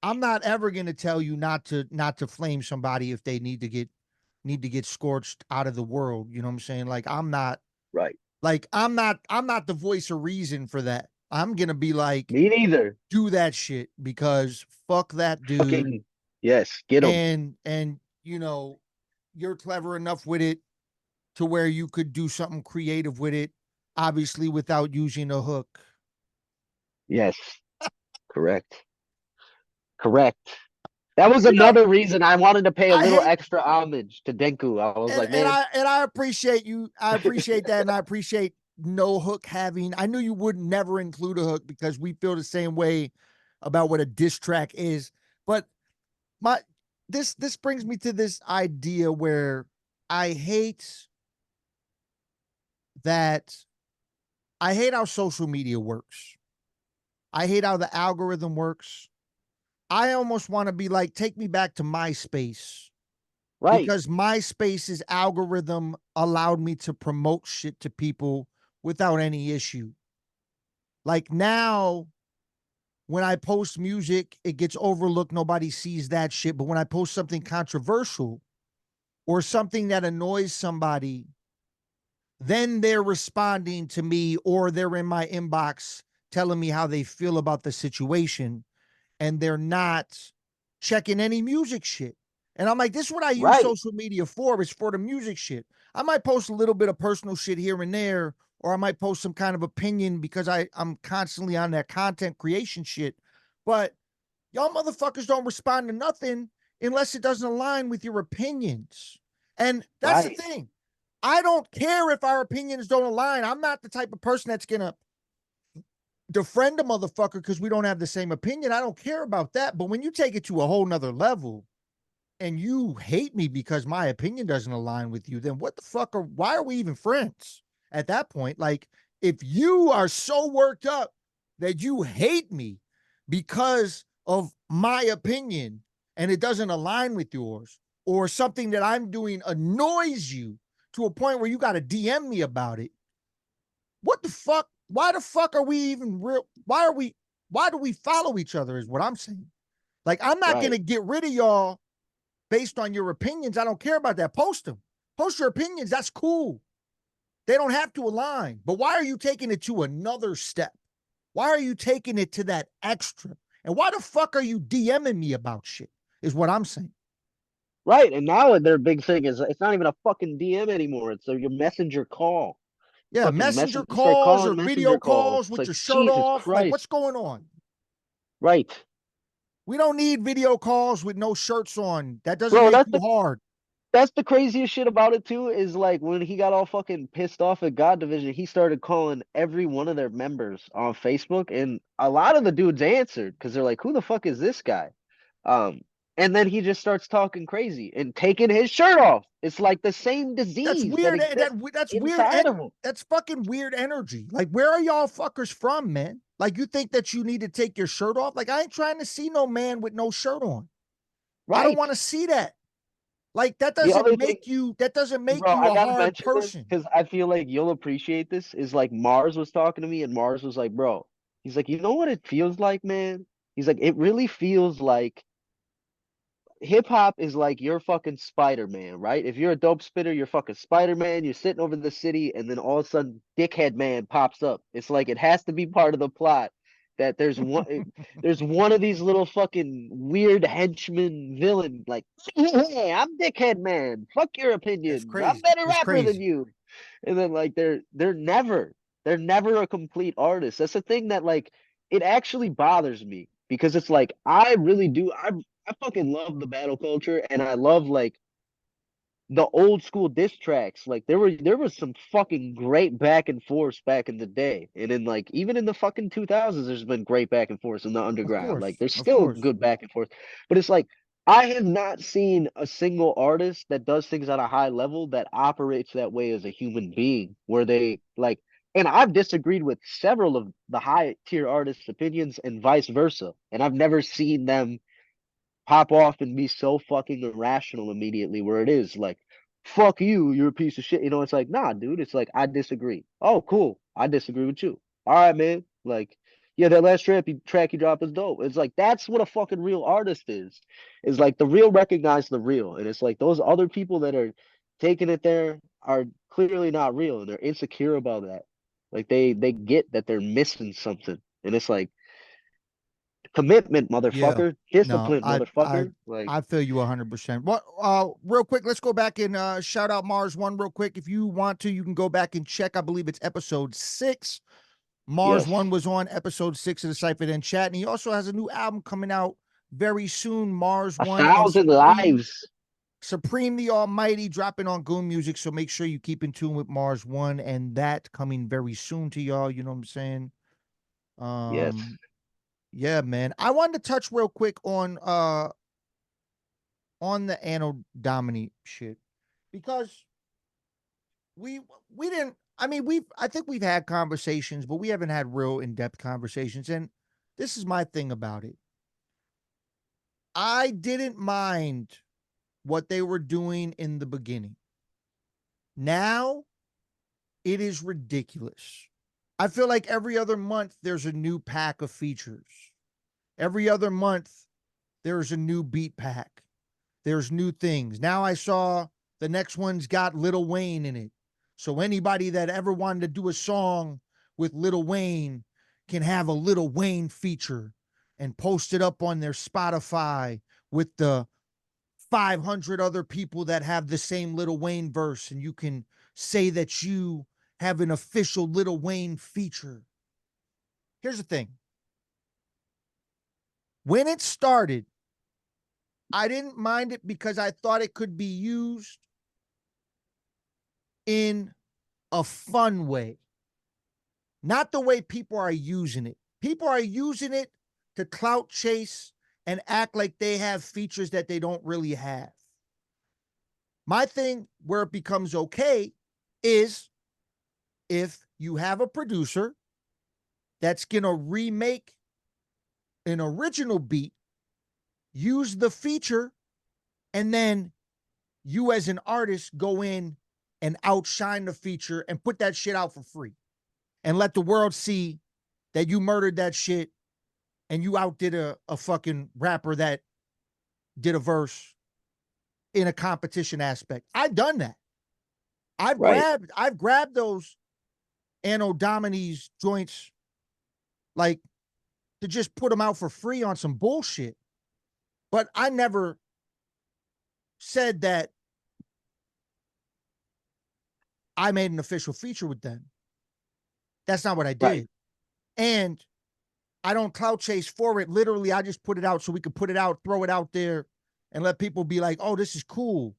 ever gonna tell you not to flame somebody if they need to get scorched out of the world. You know what I'm saying? Like right. I'm not the voice of reason for that. I'm gonna be like, Me neither. do that shit because fuck that dude. Fucking yes, get him. And you're clever enough with it to where you could do something creative with it, obviously without using a hook. Yes, correct. Correct. That was You know, another reason I wanted to pay a I little hate extra homage to Denku. I was like, and man, I appreciate you. I appreciate that, and I appreciate no hook having. I knew you would never include a hook because we feel the same way about what a diss track is. But my this brings me to this idea where I hate that I hate how social media works. I hate how the algorithm works. I almost want to be like, take me back to MySpace right, because MySpace's algorithm allowed me to promote shit to people without any issue. Like now, when I post music, it gets overlooked. Nobody sees that shit. But when I post something controversial or something that annoys somebody, then they're responding to me or they're in my inbox telling me how they feel about the situation and they're not checking any music shit. And I'm like, this is what I use right, social media for, is for the music shit. I might post a little bit of personal shit here and there, or I might post some kind of opinion because I'm constantly on that content creation shit. But y'all motherfuckers don't respond to nothing unless it doesn't align with your opinions. And that's the right, thing. I don't care if our opinions don't align. I'm not the type of person that's gonna defriend a motherfucker because we don't have the same opinion. I don't care about that. But when you take it to a whole nother level and you hate me because my opinion doesn't align with you, then what the fuck why are we even friends at that point? Like, if you are so worked up that you hate me because of my opinion and it doesn't align with yours, or something that I'm doing annoys you to a point where you got to DM me about it, what the fuck? Why the fuck are we even real? Why do we follow each other? Is what I'm saying. Like, I'm not right, gonna get rid of y'all based on your opinions. I don't care about that. Post them. Post your opinions. That's cool. They don't have to align. But why are you taking it to another step? Why are you taking it to that extra? And why the fuck are you DMing me about shit? Is what I'm saying. Right, and now their big thing is it's not even a fucking DM anymore. It's your messenger call. Yeah, Fucking messenger message, start calls or calling video messenger calls. calls It's with like your shirt Jesus off. Like, Christ. what's going on? Right, We don't need video calls with no shirts on. That doesn't bro. make That's you hard. the craziest shit about it too. Is like when he got all fucking pissed off at God Division, he started calling every one of their members on Facebook, and a lot of the dudes answered because they're like, "Who the fuck is this guy?" Um, and then he just starts talking crazy and taking his shirt off. It's like the same That's disease that weird. exists That's weird. inside of him. That's fucking weird energy. Like, where are y'all fuckers from, man? Like, you think that you need to take your shirt off? Like, I ain't trying to see no man with no shirt on. I don't Right. want to see that. Like, The other thing, that doesn't make bro, you I a gotta hard mention this person. because I feel like you'll appreciate this. Is like Mars was talking to me, and Mars was like, bro, he's like, you know what it feels like, man? He's like, it really feels like hip hop is like your fucking Spider-Man, right? If you're a dope spitter, you're fucking Spider-Man, you're sitting over the city, and then all of a sudden Dickhead Man pops up. It's like it has to be part of the plot that there's one of these little fucking weird henchman villain, like, hey, I'm Dickhead Man. Fuck your That's opinions. I'm crazy. better It's rapper than crazy. you. And then like they're never a complete artist. That's the thing that like it actually bothers me because it's like I really do I fucking love the battle culture and I love like the old school diss tracks. Like there was some fucking great back and forth back in the day. And in like even in the fucking 2000s there's been great back and forth in the Of underground. Like course. there's Of still course. good back and forth. But it's like I have not seen a single artist that does things at a high level that operates that way as a human being where they like and I've disagreed with several of the high tier artists' opinions and vice versa. And I've never seen them pop off and be so fucking irrational immediately where it is like fuck you, you're a piece of shit. It's like nah dude, it's like I disagree. Oh cool, I disagree with you. All right man, like yeah, that last track you dropped is dope. It's like that's what a fucking real artist is like the real recognize the real. And it's like those other people that are taking it there are clearly not real and they're insecure about that. Like they get that they're missing something. And it's like commitment, Yeah. motherfucker. No, Discipline, motherfucker. Like, I feel you 100%. What real quick, let's go back and shout out Mars One real quick. If you want to, you can go back and check. I believe it's episode 6. Mars yes, One was on episode 6 of the CyphaDen Chat, and he also has a new album coming out very soon. Mars a One and thousand lives. Supreme the Almighty dropping on Goon Music. So make sure you keep in tune with Mars One and that coming very soon to y'all. You know what I'm saying? Yes. Um, yeah, man. I wanted to touch real quick on the Anno Domini shit because we we didn't. I mean, I think we've had conversations, but we haven't had real in depth conversations. And this is my thing about it. I didn't mind what they were doing in the beginning. Now it is ridiculous. I feel like every other month there's a new pack of features. Every other month there's a new beat pack. There's new things. Now I saw the next one's got Lil Wayne in it. So anybody that ever wanted to do a song with Lil Wayne can have a Lil Wayne feature and post it up on their Spotify with the 500 other people that have the same Lil Wayne verse, and you can say that you have an official Lil Wayne feature. Here's the thing. When it started, I didn't mind it because I thought it could be used in a fun way, not the way people are using it. People are using it to clout chase and act like they have features that they don't really have. My thing where it becomes okay is if you have a producer that's going to remake an original beat, use the feature, and then you as an artist go in and outshine the feature and put that shit out for free and let the world see that you murdered that shit and you outdid a fucking rapper that did a verse in a competition aspect. I've done that. Right. I've grabbed those Anno Domini's joints like to just put them out for free on some bullshit. But I never said that I made an official feature with them. That's not what I Right. did. And I don't clout chase for it. Literally, I just put it out so we could put it out, throw it out there, and let people be like, oh, this is cool.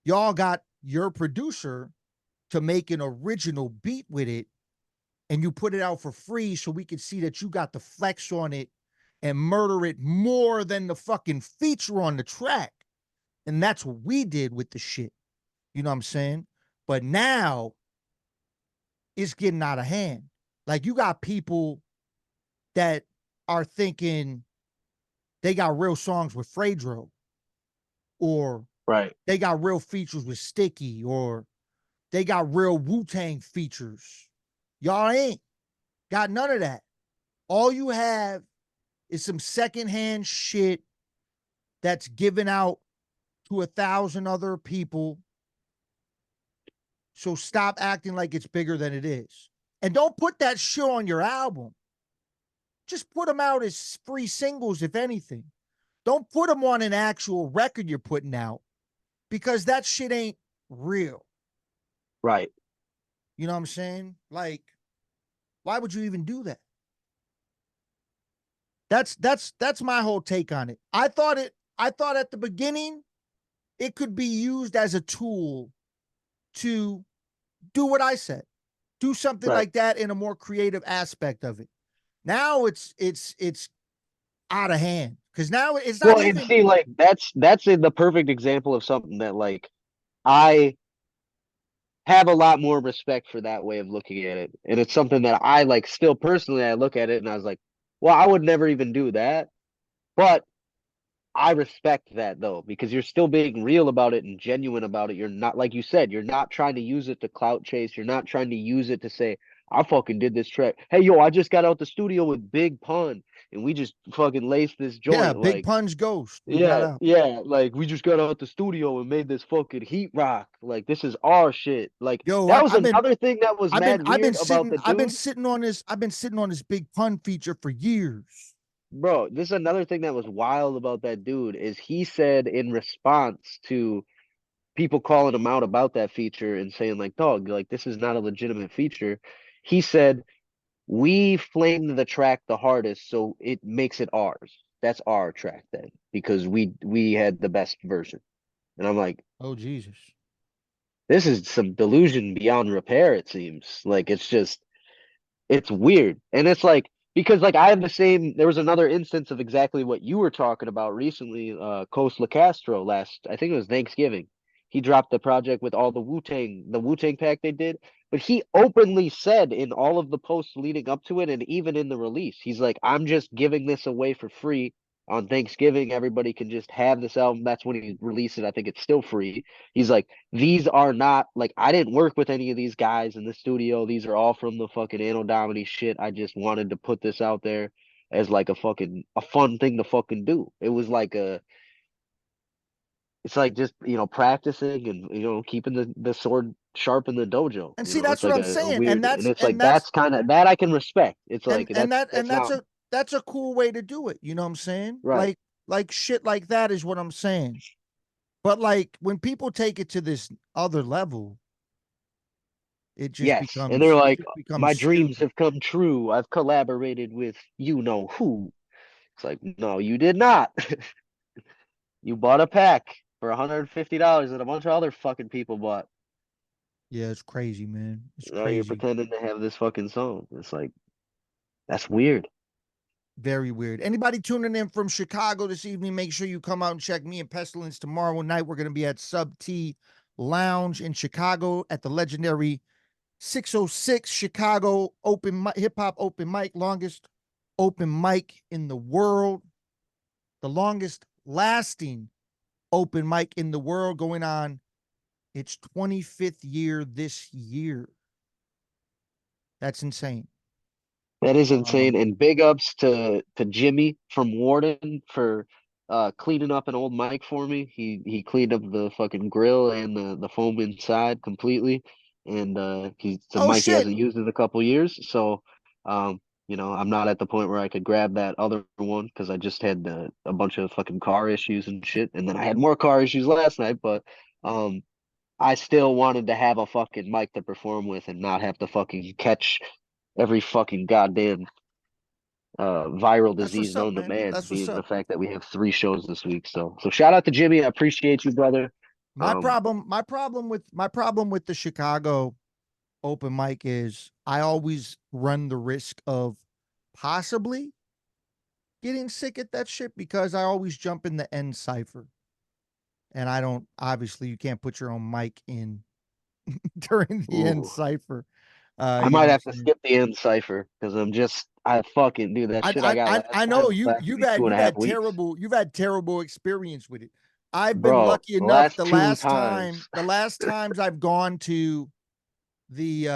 Y'all got your producer to make an original beat with it, and you put it out for free so we could see that you got the flex on it and murder it more than the fucking feature on the track. And that's what we did with the shit. You know what I'm saying? But now it's getting out of hand. Like you got people that are thinking they got real songs with Fredro, or Right. they got real features with Sticky, or they got real Wu-Tang features. Y'all ain't got none of that. All you have is some secondhand shit that's given out to 1,000 other people. So stop acting like it's bigger than it is. And don't put that shit on your album. Just put them out as free singles, if anything. Don't put them on an actual record you're putting out because that shit ain't real. Right. You know what I'm saying? Like, why would you even do that? That's my whole take on it. I thought at the beginning it could be used as a tool to do what I said. Do something Right. like that in a more creative aspect of it. Now it's out of hand because now it's not Well, and even. see, like that's the perfect example of something that like I have a lot more respect for that way of looking at it. And it's something that I like still personally I look at it and I was like, well, I would never even do that. But I respect that though, because you're still being real about it and genuine about it. You're not, like you said, you're not trying to use it to clout chase. You're not trying to use it to say, I fucking did this track. Hey, yo, I just got out the studio with Big Pun and we just fucking laced this Yeah, joint. Big Like, Pun's Ghost. We got yeah, out. yeah, like we just got out the studio and made this fucking heat rock. Like, this is our shit. Like, Yo, that was another thing that was mad I've been weird about sitting the dude. I've been sitting on this Big Pun feature for years. Bro, this is another thing that was wild about that dude is he said in response to people calling him out about that feature and saying like, dog, like this is not a legitimate feature. He said, we flamed the track the hardest, so it makes it ours. That's our track then, because we had the best version. And I'm like, Oh Jesus. this is some delusion beyond repair, it seems. Like it's just it's weird. And it's like because like I have the same there was another instance of exactly what you were talking about recently, Coast LaCastro last I think it was Thanksgiving. He dropped the project with all the Wu-Tang pack they did. But he openly said in all of the posts leading up to it and even in the release, he's like, I'm just giving this away for free on Thanksgiving. Everybody can just have this album. That's when he released it. I think it's still free. He's like, these are not like I didn't work with any of these guys in the studio. These are all from the fucking Anno Domini shit. I just wanted to put this out there as like a fun thing to fucking do. It was like a it's like just practicing and keeping the sword sharp in the dojo. And see, It's that's what like I'm a saying. weird and it's like that's kind of that I can respect. It's like And that's not that's a cool way to do it. You know what I'm saying? right. Like shit like that is what I'm saying. But like when people take it to this other level, Yes, and they're it like, just becomes my dreams stupid. have come true. I've collaborated with you know who. It's like, no, you did not. You bought a pack for $150 that a bunch of other fucking people bought. Yeah, it's crazy, man. It's Now you're crazy. pretending to have this fucking song. It's like that's weird. Very weird. Anybody tuning in from Chicago this evening, make sure you come out and check me and Pestilence tomorrow night. We're going to be at Sub T Lounge in Chicago at the legendary 606 Chicago hip hop open mic, longest open mic in the world, the longest lasting open mic in the world, going on its 25th year this year. That's insane. That is insane. Um, And big ups to Jimmy from Warden for cleaning up an old mic for me. He cleaned up the fucking grill and the foam inside completely. And it's a oh mic he shit. hasn't used in a couple years. So You know, I'm not at the point where I could grab that other one because I just had a bunch of fucking car issues and shit, and then I had more car issues last night. But um, I still wanted to have a fucking mic to perform with and not have to fucking catch every fucking goddamn viral That's disease what's up, known to man. man, That's what's being the up. fact that we have 3 shows this week. So shout out to Jimmy. I appreciate you, brother. My Um, problem, my problem with the Chicago open mic is I always run the risk of possibly getting sick at that shit because I always jump in the end cipher. And I don't obviously you can't put your own mic in during the end ooh, cipher. I You know might what I'm have to saying? skip the end cipher because I fucking do that I shit I I got I, last I time know you lasted me two and a half weeks. you've had terrible experience with it. I've been Bro, lucky the enough last 2 times. the last times I've gone to the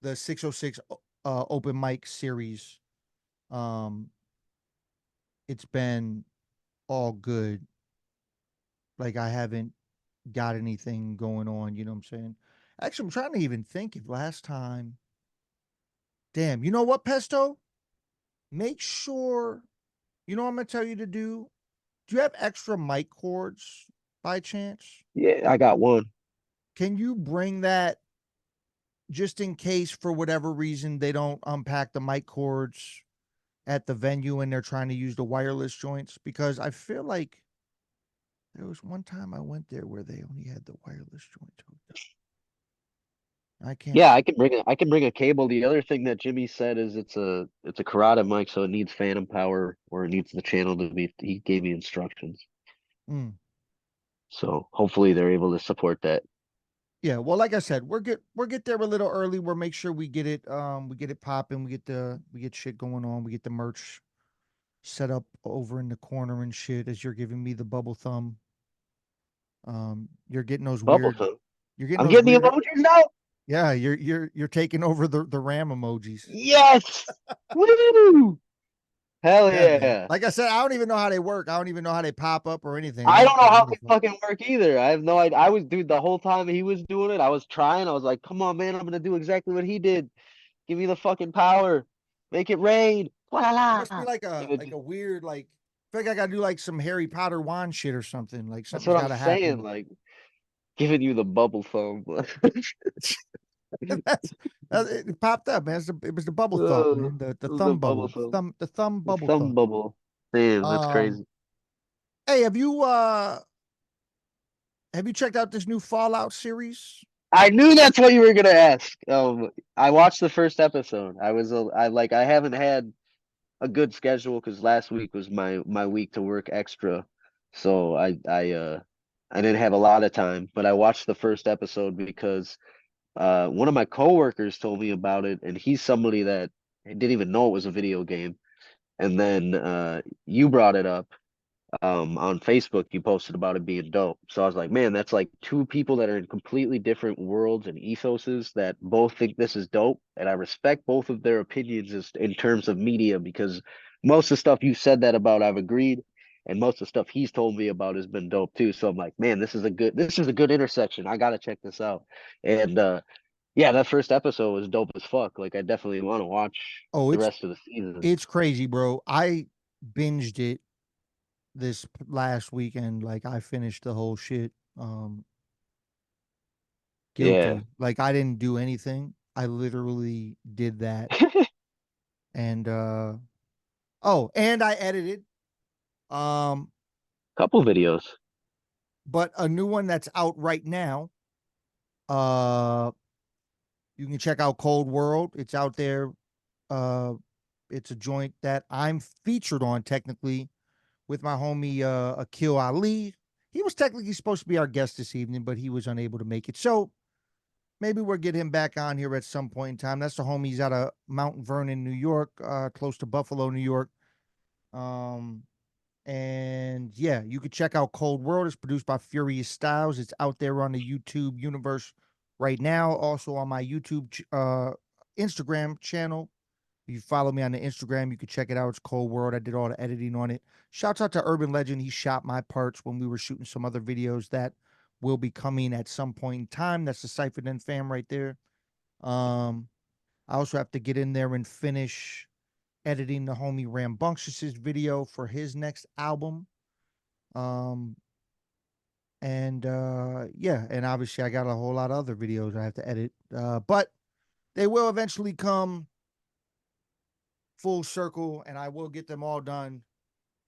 the 606 open mic series, um it's been all good. Like I haven't got anything going on, you know what I'm saying? Actually, I'm trying to even think if last time. Damn, you know what, Pesto? Make sure, you know what I'm gonna tell you to do? Do you have extra mic cords by chance? Yeah, I got one. Can you bring that just in case for whatever reason they don't unpack the mic cords at the venue and they're trying to use the wireless joints? Because I feel like there was one time I went there where they only had the wireless joint hooked up. I can't Yeah, see. I can bring a cable. The other thing that Jimmy said is it's a Karada mic, so it needs phantom power or it needs the channel to be. He gave me instructions, Mm. so hopefully they're able to support that. Yeah, well, like I said, we're get there a little early. We'll make sure we get it popping, we get shit going on, we get the merch set up over in the corner and shit as you're giving me the bubble thumb. You're getting those Bubble weird thumb. you're getting I'm those getting the weird emojis now. yeah, you're taking over the RAM emojis. Yes. Woo! Hell Yeah, man. yeah. Like I said, I don't even know how they work. I don't even know how they pop up or anything. I I don't don't know know how how the they fuck. fucking work either. I have no idea. I was, dude, the whole time he was doing it, I was trying. I was like, come on, man, I'm gonna do exactly what he did. Give me the fucking power. Make it rain. It must be Voila. like And it a just, weird like I feel like I gotta do like some Harry Potter wand shit or something. Like that's something's what I'm gotta saying. happen. Like, giving you the bubble thumb. It popped up, man. It was the bubble thumb, Oh, man. The the thumb bubble bubble, thumb. the thumb The bubble thumb thumb. bubble. Damn, that's Um, crazy. hey, have you checked out this new Fallout series? I knew that's what you were gonna ask. I watched the first episode. I haven't had a good schedule because last week was my week to work extra, so I didn't have a lot of time. But I watched the first episode because one of my coworkers told me about it, and he's somebody that didn't even know it was a video game. And then you brought it up on Facebook. You posted about it being dope. So I was like, man, that's like 2 people that are in completely different worlds and ethoses that both think this is dope. And I respect both of their opinions in terms of media because most of the stuff you said that about, I've agreed. And most of the stuff he's told me about has been dope too. So I'm like, man, this is a good intersection. I gotta check this out. And yeah, that first episode was dope as fuck. Like I definitely want to watch Oh, the rest of the season. it's crazy, bro. I binged it last weekend. Like I finished the whole shit. Yeah. Guilty. Like I didn't do anything. I literally did that. And oh, and I edited. Um, Couple videos. but a new one that's out right now. Uh, you can check out Cold World. It's out there. Uh, it's a joint that I'm featured on technically with my homie Akil Ali. He was technically supposed to be our guest this evening, but he was unable to make it. So maybe we'll get him back on here at some point in time. That's the homie. He's out of Mount Vernon, New York, close to Buffalo, New York. Um, and yeah, you could check out Cold World. It's produced by Furious Styles. It's out there on the YouTube universe right now. Also on my Instagram channel. If you follow me on the Instagram, you can check it out. It's Cold World. I did all the editing on it. Shouts out to Urban Legend. He shot my parts when we were shooting some other videos that will be coming at some point in time. That's the CyphaDen fam right there. I also have to get in there and finish editing the homie Rambunctious's video for his next album. Um, and yeah, and obviously I got a whole lot of other videos I have to edit. But they will eventually come full circle, and I will get them all done.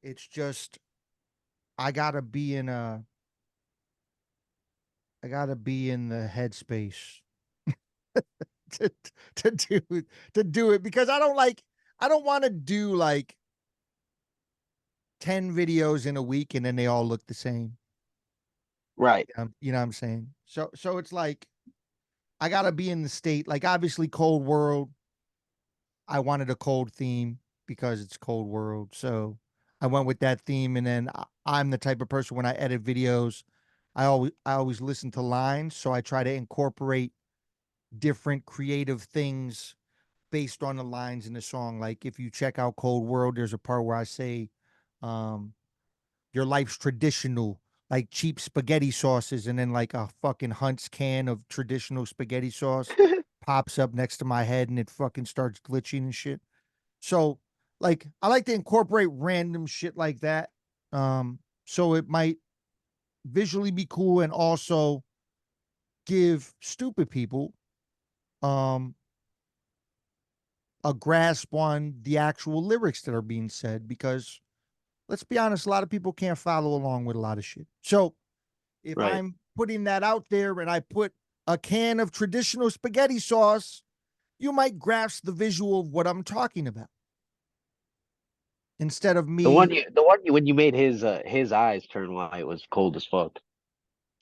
It's just I gotta be in a I gotta be in the headspace to to do to do it, because I don't want to do like 10 videos in a week and then they all look the same. Right. You know what I'm saying? So it's like I gotta be in the state. Like obviously Cold World, I wanted a cold theme because it's Cold World. So I went with that theme, and then I'm the type of person when I edit videos, I always listen to lines, so I try to incorporate different creative things based on the lines in the song. Like if you check out Cold World, there's a part where I say, um, your life's traditional, like cheap spaghetti sauces, and then like a fucking Hunt's can of traditional spaghetti sauce pops up next to my head and it fucking starts glitching and shit. So like I like to incorporate random shit like that. So it might visually be cool and also give stupid people um a grasp on the actual lyrics that are being said, because let's be honest, a lot of people can't follow along with a lot of shit. So if Right. I'm putting that out there and I put a can of traditional spaghetti sauce, you might grasp the visual of what I'm talking about instead of me. When you made his eyes turn white was cold as fuck.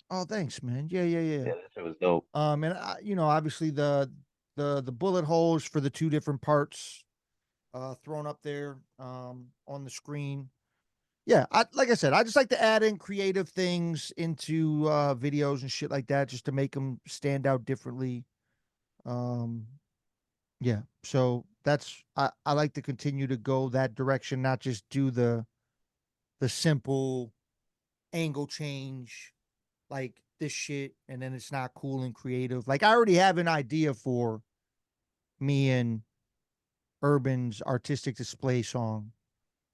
Oh, thanks, man. Yeah, yeah, yeah. Yeah, that shit was dope. And obviously the bullet holes for the two different parts thrown up there on the screen. Yeah, like I said, I just like to add in creative things into videos and shit like that, just to make them stand out differently. Um, yeah, so I like to continue to go that direction, not just do the simple angle change like this shit, and then it's not cool and creative. Like I already have an idea for me and Urban's artistic display song,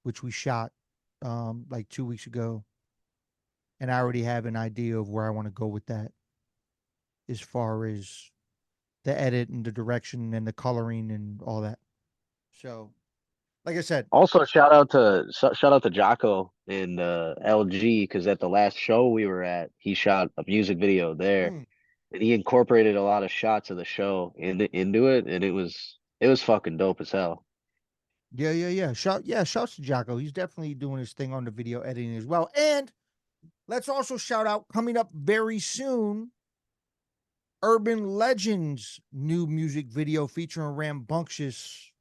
which we shot like 2 weeks ago, and I already have an idea of where I want to go with that as far as the edit and the direction and the coloring and all that. So, like I said, Also, shout out to Jocko and LG, because at the last show we were at, he shot a music video there, mm, and he incorporated a lot of shots of the show into it, and it was fucking dope as hell. yeah, yeah, yeah. Shouts to Jocko. He's definitely doing his thing on the video editing as well. And let's also shout out, coming up very soon, Urban Legends new music video featuring Rambunctious,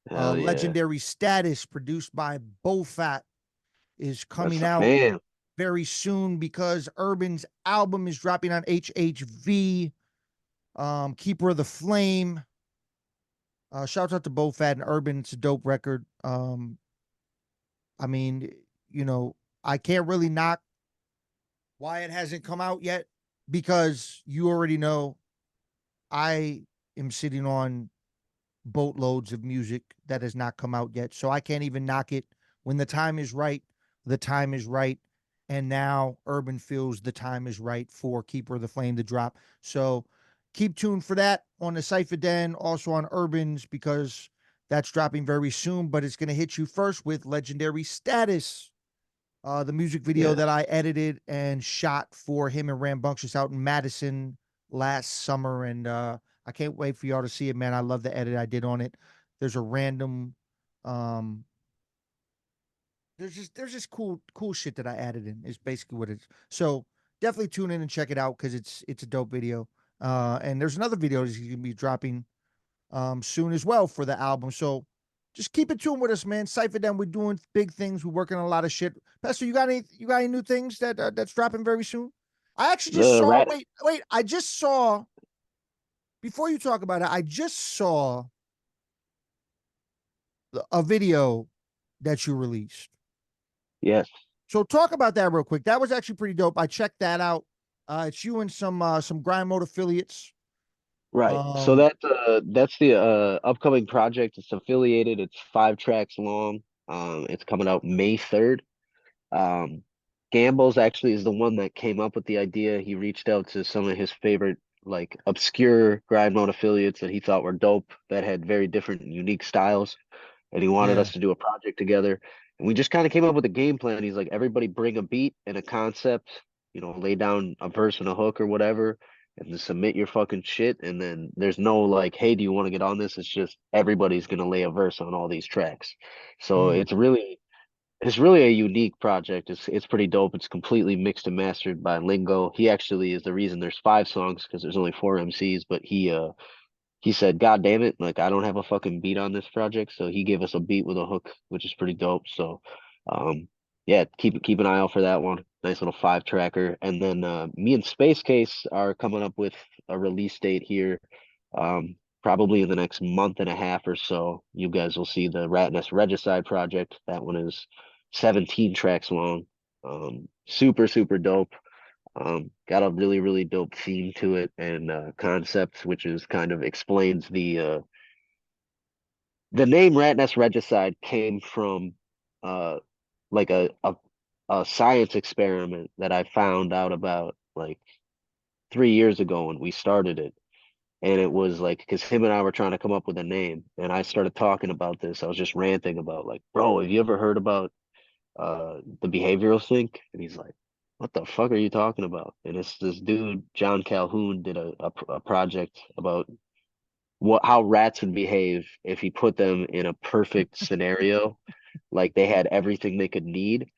Hell yeah, Legendary Status, produced by Bofat, is that's coming the out man. very soon because Urban's album is dropping on HHV, Keeper of the Flame. Shouts out to Bofat and Urban. It's a dope record. I mean, you know, I can't really knock why it hasn't come out yet, because you already know I am sitting on boatloads of music that has not come out yet. So I can't even knock it. When the time is right, the time is right. And now Urban feels the time is right for Keeper of the Flame to drop. So keep tuned for that on the Cypher Den, also on Urban's, because that's dropping very soon. But it's going to hit you first with Legendary Status, the music video Yeah, that I edited and shot for him and Rambunctious out in Madison last summer. And I can't wait for y'all to see it, man. I love the edit I did on it. There's a random um there's just cool shit that I added in, is basically what it's. So definitely tune in and check it out because it's a dope video. And there's another video that's gonna be dropping soon as well for the album. So just keep it tuned with us, man. CyphaDen, we're doing big things. We're working on a lot of shit. Pastor, you got any new things that's dropping very soon? I actually just the saw. rat. Wait. I just saw. Before you talk about it, I just saw a video that you released. Yes, So talk about that real quick. That was actually pretty dope. I checked that out. It's you and some grind mode affiliates. Right. So Um, that's the upcoming project. It's affiliated. It's 5 tracks long. It's coming out May 3rd. Um, Gambles actually is the one that came up with the idea. He reached out to some of his favorite like obscure grind mode affiliates that he thought were dope that had very different and unique styles, and he wanted yeah. us to do a project together. And we just kind of came up with a game plan. He's like, everybody bring a beat and a concept, lay down a verse and a hook or whatever, and then submit your fucking shit. And then there's no like, hey, do you want to get on this? It's just everybody's gonna lay a verse on all these tracks. So Mm, it's really a unique project. It's pretty dope. It's completely mixed and mastered by Lingo. He actually is the reason there's 5 songs because there's only 4 MCs, but he said, God damn it, like I don't have a fucking beat on this project. So he gave us a beat with a hook, which is pretty dope. So yeah, keep an eye out for that one. Nice little 5 tracker. And then me and Space Case are coming up with a release date here. Probably in the next month and a half or so. You guys will see the Rat Nest Regicide project. That one is 17 tracks long. Super, super dope. Got a really, really dope theme to it and concept, which is kind of explains the name Rat Nest Regicide came from uh like a science experiment that I found out about like 3 years ago when we started it. And it was like, because him and I were trying to come up with a name, and I started talking about this. I was just ranting about like, bro, have you ever heard about the behavioral think? And he's like, what the fuck are you talking about? And it's this dude, John Calhoun, did a project about how rats would behave if you put them in a perfect scenario, like they had everything they could need.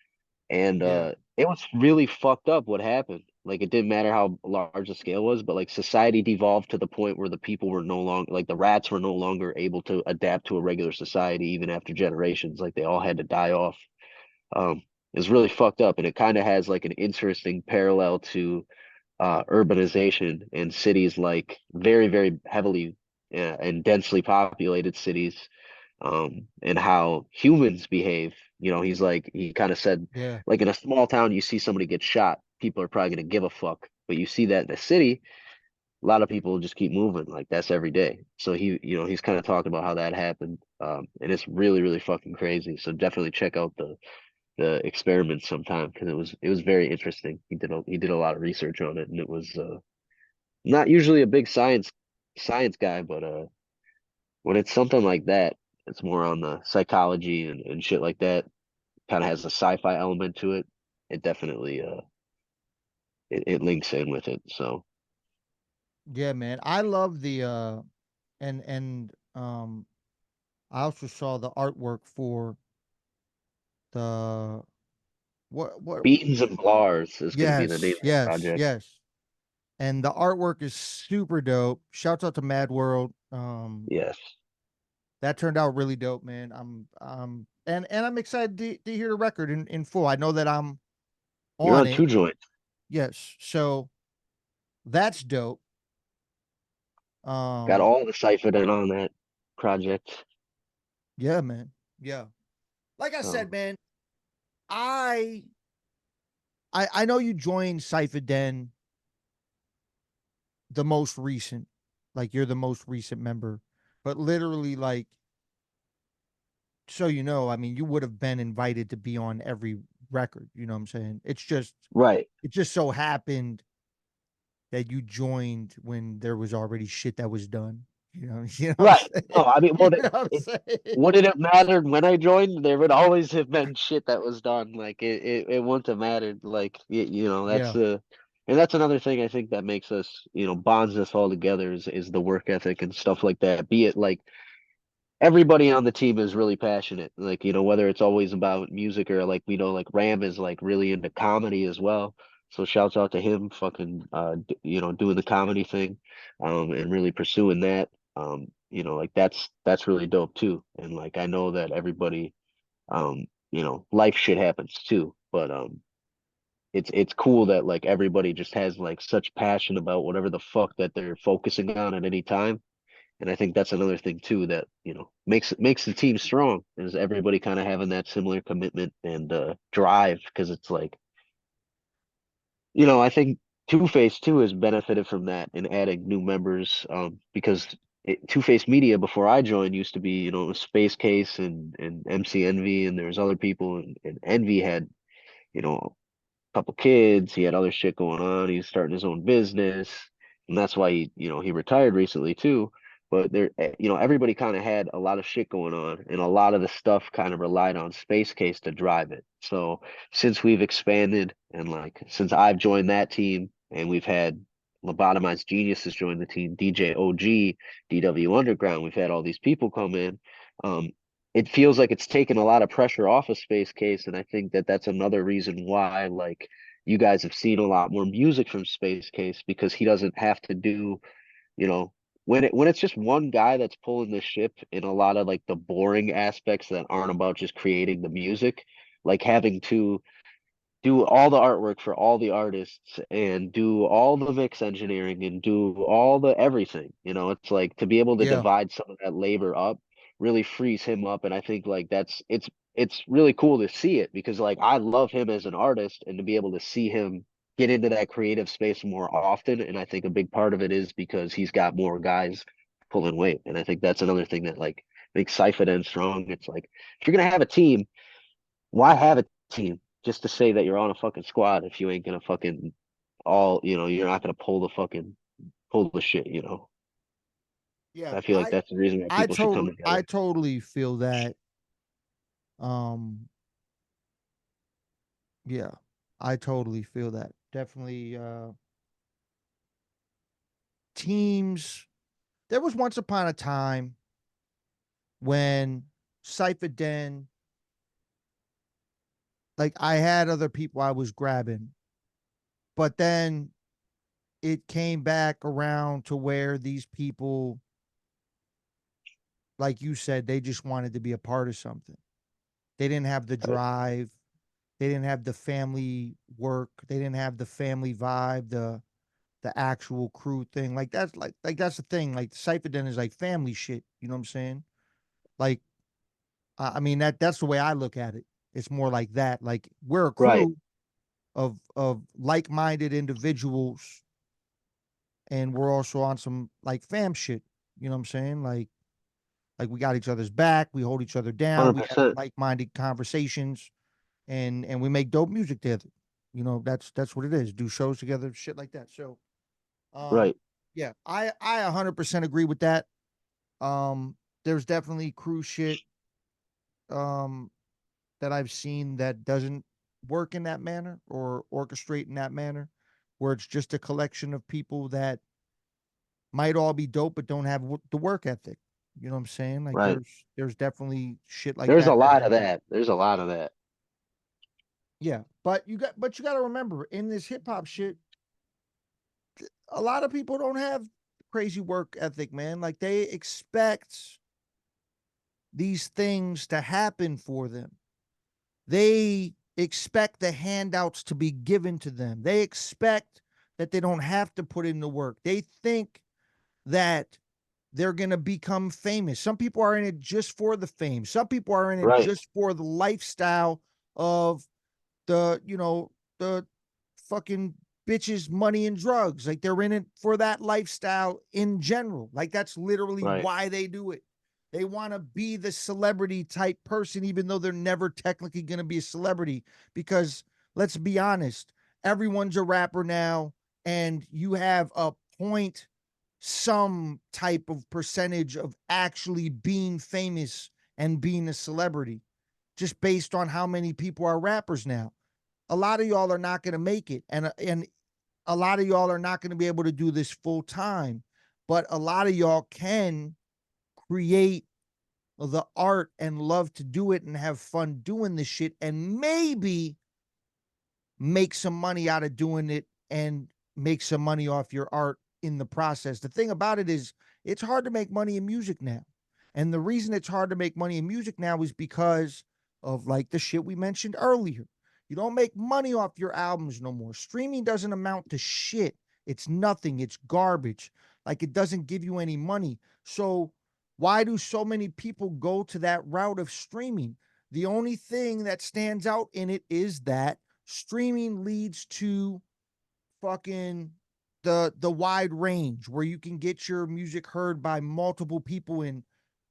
And yeah. it was really fucked up what happened. Like it didn't matter how large the scale was, but like society devolved to the point where the people were no longer like the rats were no longer able to adapt to a regular society even after generations. Like they all had to die off. It's really fucked up, and it kind of has like an interesting parallel to urbanization in cities like very, very heavily and densely populated cities, and how humans behave. He's like, he kind of said, Yeah. like in a small town, you see somebody get shot, people are probably going to give a fuck. But you see that in a city, a lot of people just keep moving. Like that's every day. So he's kind of talking about how that happened. And it's really, really fucking crazy. So definitely check out the experiments sometime because it was very interesting. He did a lot of research on it, and it was not usually a big science guy, but when it's something like that, it's more on the psychology and shit like that. Kind of has a sci-fi element to it. It definitely it links in with it. So Yeah, man. I love the and I also saw the artwork for the what Beans and Blars is going to be the name yes, of that yes, project. yes. And the artwork is super dope. Shouts out to Mad World. Yes, That turned out really dope, man. And I'm excited to hear the record in full. I know that I'm you're on on it. two joints. Yes. So that's dope. Got Um, all the CyphaDen on that project. yeah, man. Yeah. Like I So said, man, I I know you joined CyphaDen the most recent. Like you're the most recent member. But literally, like, so I mean, you would have been invited to be on every record, you know what I'm saying? right. It just so happened that you joined when there was already shit that was done. You know what I'm Right. saying? No, I mean, You well, know what I'm it saying? wouldn't have mattered when I joined. There would always have been shit that was done. Like it wouldn't have mattered. Like Yeah. and that's another thing I think that makes us, bonds us all together is the work ethic and stuff like that. Be it like everybody on the team is really passionate. Like, whether it's always about music or like like Ram is like really into comedy as well. So shouts out to him fucking doing the comedy thing and really pursuing that. Like that's really dope too. And like I know that everybody life shit happens too. But it's cool that like everybody just has like such passion about whatever the fuck that they're focusing on at any time. And I think that's another thing too that, makes the team strong is everybody kind of having that similar commitment and drive because it's like, I think Two-Face too has benefited from that and adding new members, because Two-Face Media before I joined used to be, you know, Space Case and MC Envy, and there was other people, and Envy had, you know, couple kids. He had other shit going on. He's starting his own business, and that's why he, you know, he retired recently too. But there, you know, everybody kind of had a lot of shit going on, and a lot of the stuff kind of relied on Space Case to drive it. So since we've expanded, and like since I've joined that team, and we've had Lobotomized Geniuses join the team, DJ OG, DW Underground, we've had all these people come in. Um, it feels like it's taken a lot of pressure off of Space Case, and I think that that's another reason why, like, you guys have seen a lot more music from Space Case, because he doesn't have to do, you know, when it's just one guy that's pulling the ship in a lot of like the boring aspects that aren't about just creating the music, like having to do all the artwork for all the artists and do all the mix engineering and do all the everything. You know, it's like to be able to Yeah. divide some of that labor up really frees him up. And I think like it's really cool to see it, because like I love him as an artist, and to be able to see him get into that creative space more often. And I think a big part of it is because he's got more guys pulling weight. And I think that's another thing that like makes CyphaDen strong. It's like if you're gonna have a team, why have a team just to say that you're on a fucking squad if you ain't gonna fucking all, you know, you're not gonna pull the shit, you know? Yeah. I feel like that's the reason why people should come I together. totally feel that. Um, yeah, I totally feel that. Definitely teams. There was once upon a time when CyphaDen, like I had other people I was grabbing, but then it came back around to where these people, like you said, they just wanted to be a part of something. They didn't have the Right. drive. They didn't have the family work. They didn't have the family vibe, the actual crew thing. Like that's the thing. Like CypherDen is like family shit. You know what I'm saying? Like I mean that's the way I look at it. It's more like that. Like we're a Right. crew of like minded individuals, and we're also on some like fam shit. You know what I'm saying? Like we got each other's back. We hold each other down. We have 100%. like minded conversations, and we make dope music together. You know that's what it is. Do shows together, shit like that. So Right. yeah, I 100% agree with that. There's definitely cruise shit um that I've seen that doesn't work in that manner or orchestrate in that manner, where it's just a collection of people that might all be dope but don't have the work ethic. You know what I'm saying? Like Right. there's definitely shit like There's a that lot of happens. that. There's a lot of that. Yeah, but you got to remember in this hip hop shit, a lot of people don't have crazy work ethic, man. Like they expect these things to happen for them. They expect the handouts to be given to them. They expect that they don't have to put in the work. They think that they're going to become famous. Some people are in it just for the fame. Some people are in it Right. just for the lifestyle of the fucking bitches, money, and drugs. Like they're in it for that lifestyle in general. Like that's literally Right. why they do it. They want to be the celebrity type person, even though they're never technically going to be a celebrity. Because let's be honest, everyone's a rapper now, and you have a point some type of percentage of actually being famous and being a celebrity just based on how many people are rappers now. A lot of y'all are not going to make it, and a lot of y'all are not going to be able to do this full time, but a lot of y'all can create the art and love to do it and have fun doing this shit and maybe make some money out of doing it and make some money off your art in the process. The thing about it is, it's hard to make money in music now. And the reason it's hard to make money in music now is because of like the shit we mentioned earlier. You don't make money off your albums no more. Streaming doesn't amount to shit. It's nothing. It's garbage. Like it doesn't give you any money. So why do so many people go to that route of streaming? The only thing that stands out in it is that streaming leads to fucking the wide range where you can get your music heard by multiple people in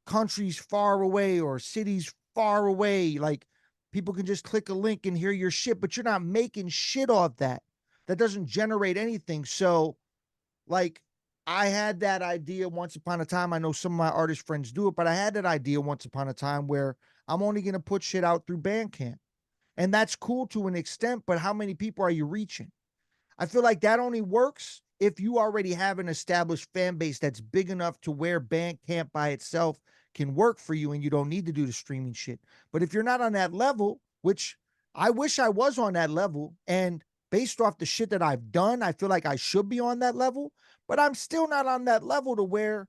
countries far away or cities far away. Like people can just click a link and hear your shit, but you're not making shit off that. That doesn't generate anything. So, like, I had that idea once upon a time. I know some of my artist friends do it, but I had that idea once upon a time where I'm only going to put shit out through Bandcamp. And that's cool to an extent, but how many people are you reaching? I feel like that only works if you already have an established fan base that's big enough to where Bandcamp by itself can work for you and you don't need to do the streaming shit. But if you're not on that level, which I wish I was on that level, and based off the shit that I've done, I feel like I should be on that level, but I'm still not on that level to where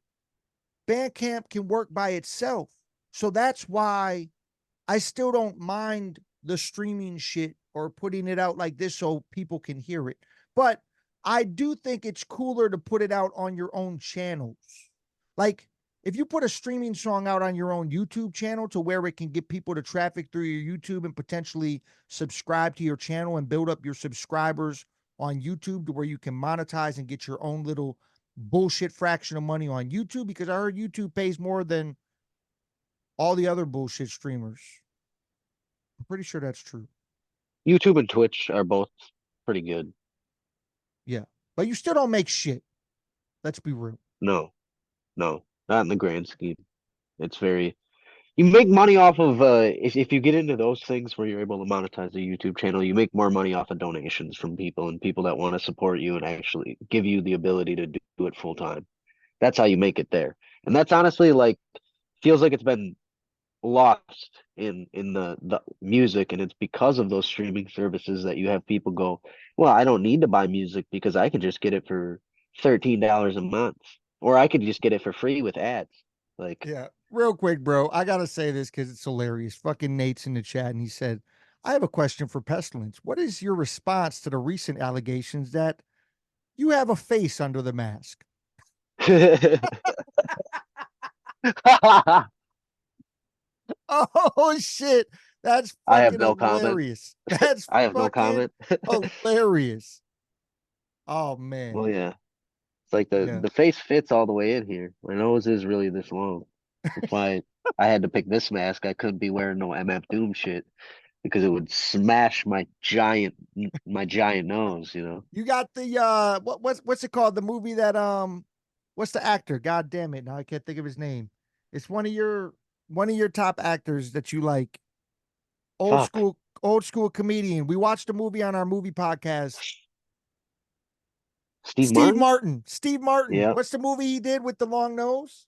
Bandcamp can work by itself. So that's why I still don't mind the streaming shit or putting it out like this so people can hear it. But I do think it's cooler to put it out on your own channels. Like if you put a streaming song out on your own YouTube channel to where it can get people to traffic through your YouTube and potentially subscribe to your channel and build up your subscribers on YouTube to where you can monetize and get your own little bullshit fraction of money on YouTube, because I heard YouTube pays more than all the other bullshit streamers. I'm pretty sure that's true. YouTube and Twitch are both pretty good. Yeah. But you still don't make shit. Let's be real. No, no, not in the grand scheme. It's very you make money off of if you get into those things where you're able to monetize the YouTube channel, you make more money off of donations from people and people that want to support you and actually give you the ability to do it full time. That's how you make it there. And that's honestly like feels like it's been lost in the music, and it's because of those streaming services that you have people go, well, I don't need to buy music because I can just get it for $13 a month, or I could just get it for free with ads. Like, Yeah. Real quick, bro. I got to say this because it's hilarious. Fucking Nate's in the chat and he said, I have a question for Pestilence. What is your response to the recent allegations that you have a face under the mask? I Oh, shit. That's have fucking no comment. hilarious. That's I have no fucking comment. hilarious. Oh, man. Well, yeah, it's like Yeah. the face fits all the way in here. My nose is really this long. That's why I had to pick this mask. I couldn't be wearing no MF Doom shit because it would smash my giant nose, you know. You got the what's it called? The movie that what's the actor? God damn it. Now I can't think of his name. It's one of your top actors that you like. Fuck. Old school comedian. We watched a movie on our movie podcast. Steve Martin? Steve Martin. Yep. What's the movie he did with the long nose?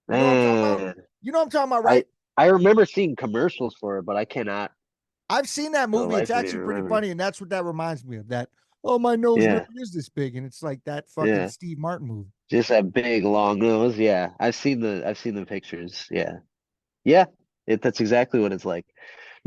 You know what I'm talking about? Man, You know what I'm talking about, I right? I remember seeing commercials for it, but I cannot I've seen that for the movie. It's life of me actually pretty remember. funny, and that's what that reminds me of. That, oh, my nose really Yeah, is this big, and it's like that fucking yeah. Steve Martin movie. Just that big long nose. Yeah. I've seen the pictures. Yeah. Yeah. That's exactly what it's like.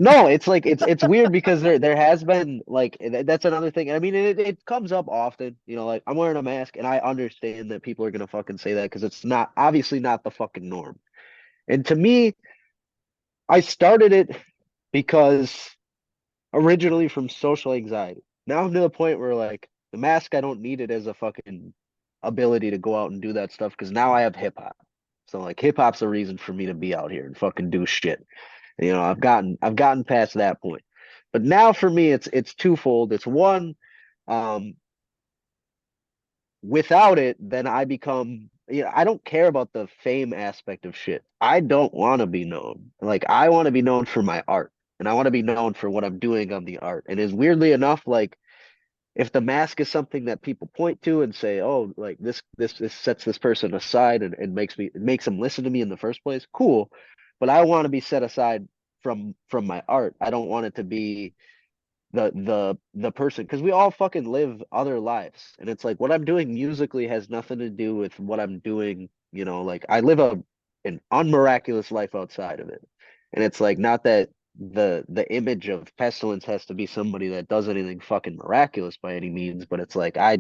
No, it's like it's weird because there has been like that's another thing. I mean, it comes up often, you know, like I'm wearing a mask and I understand that people are gonna fucking say that because it's not obviously not the fucking norm. And to me, I started it because originally from social anxiety. Now I'm to the point where like the mask, I don't need it as a fucking ability to go out and do that stuff because now I have hip hop. So like hip hop's a reason for me to be out here and fucking do shit. You know, I've gotten past that point. But now for me it's twofold. It's one, um, without it, then I become, you know, I don't care about the fame aspect of shit. I don't want to be known. Like I want to be known for my art and I want to be known for what I'm doing on the art. And is weirdly enough, like if the mask is something that people point to and say, oh, like this sets this person aside and makes them listen to me in the first place, cool. But I want to be set aside from my art. I don't want it to be the person because we all fucking live other lives and it's like what I'm doing musically has nothing to do with what I'm doing, you know, like I live an unmiraculous life outside of it, and it's like not that the image of Pestilence has to be somebody that does anything fucking miraculous by any means, but it's like I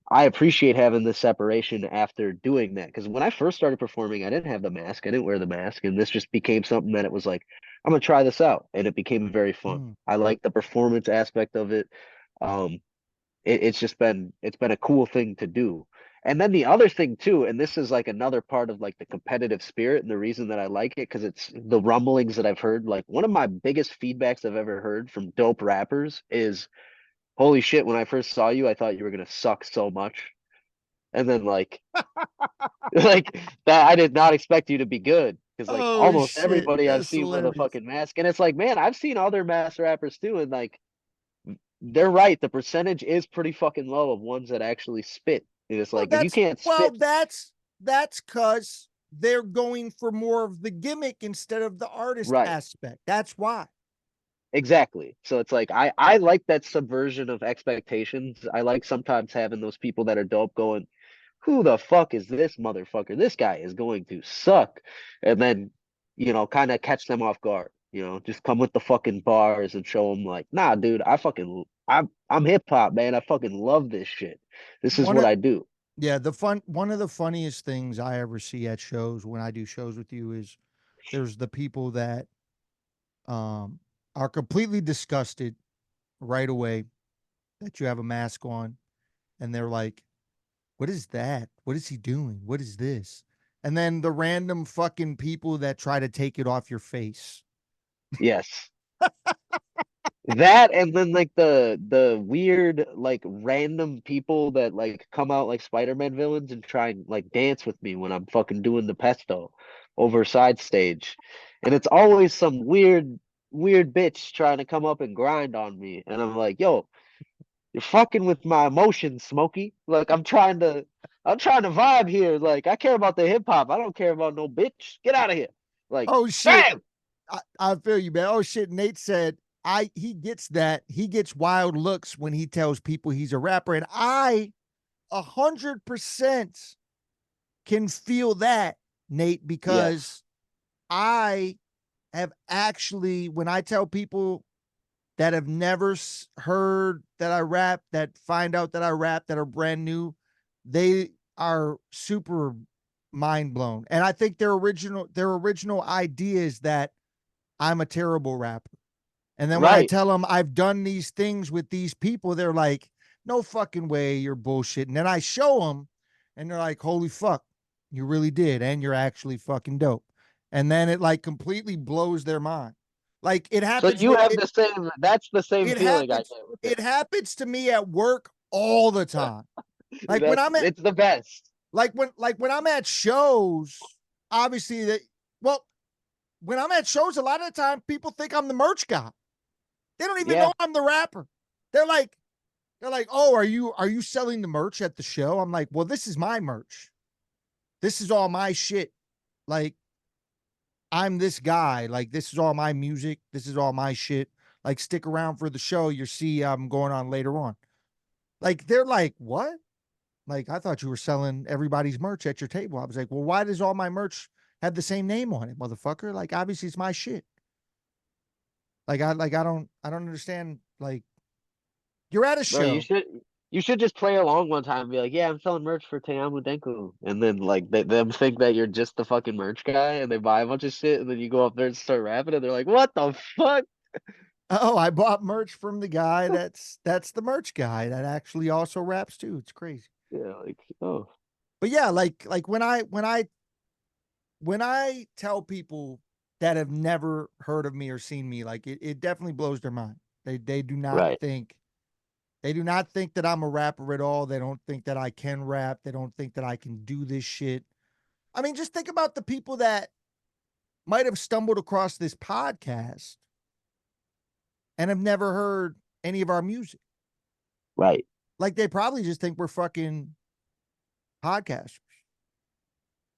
appreciate having this separation after doing that because when I first started performing I didn't have the mask, I didn't wear the mask, and this just became something that it was like I'm gonna try this out, and it became very fun. Mm. I like the performance aspect of it. Um, it's been a cool thing to do. And then the other thing too, and this is like another part of like the competitive spirit and the reason that I like it, because it's the rumblings that I've heard. Like one of my biggest feedbacks I've ever heard from dope rappers is, holy shit, when I first saw you, I thought you were gonna suck so much. And then like like that I did not expect you to be good. Because like Oh almost shit, everybody I've that's seen with a hilarious. fucking mask. And it's like, man, I've seen other masked rappers too, and like they're right. The percentage is pretty fucking low of ones that actually spit. And it's Well, like if you that's can't well, spit, that's because they're going for more of the gimmick instead of the artist right. aspect. That's why. Exactly. So it's like I like that subversion of expectations. I like sometimes having those people that are dope going, who the fuck is this motherfucker? This guy is going to suck. And then, kind of catch them off guard. Just come with the fucking bars and show them like, nah, dude, I'm hip hop, man. I fucking love this shit. This is One what of I do. Yeah, one of the funniest things I ever see at shows when I do shows with you is there's the people that um are completely disgusted right away that you have a mask on, and they're like, "What is that? What is he doing? What is this?" And then the random fucking people that try to take it off your face. Yes. That and then like the weird like random people that like come out like Spider-Man villains and try and like dance with me when I'm fucking doing the pesto over side stage. And it's always some weird bitch trying to come up and grind on me. And I'm like, yo, you're fucking with my emotions, Smokey. Like I'm trying to vibe here. Like I care about the hip hop. I don't care about no bitch. Get out of here. Like, Oh shit. bam! I feel you, man. Oh shit. Nate said he gets that. He gets wild looks when he tells people he's a rapper. And I 100% can feel that, Nate, Yes. because I have actually, when I tell people that have never heard that I rap, that find out that I rap, that are brand new, they are super mind blown. And I think their original idea is that I'm a terrible rapper. And then when I Right. tell them I've done these things with these people, they're like, no fucking way, you're bullshit. And then I show them and they're like, holy fuck, you really did. And you're actually fucking dope. And then it like completely blows their mind. Like it So happens you with have the same, that's the same it feeling I happens get with it it. happens to me at work all the time. Like when I'm at It's the best. when I'm at shows, obviously that well, when I'm at shows, a lot of the time people think I'm the merch guy. They don't even Yeah, know I'm the rapper. They're like, "Oh, are you selling the merch at the show?" I'm like, "Well, this is my merch. This is all my shit. Like, I'm this guy. Like, this is all my music. This is all my shit. Like, stick around for the show. You'll see I'm going on later on." Like, they're like, "What?" Like, I thought you were selling everybody's merch at your table. I was like, "Well, why does all my merch have the same name on it, motherfucker? Like, obviously it's my shit." I don't understand. Like, you're at a bro. You show. should you should just play along one time and be like, yeah, I'm selling merch for Teamu Denku, and then like them think that you're just the fucking merch guy, and they buy a bunch of shit, and then you go up there and start rapping, and they're like, what the fuck? Oh, I bought merch from the guy that's the merch guy that actually also raps too. It's crazy. Yeah, like oh, But yeah, like when I tell people that have never heard of me or seen me, like it definitely blows their mind. They do not right, think that I'm a rapper at all. They don't think that I can rap. They don't think that I can do this shit. I mean, just think about the people that might have stumbled across this podcast and have never heard any of our music. right. Like they probably just think we're fucking podcasters.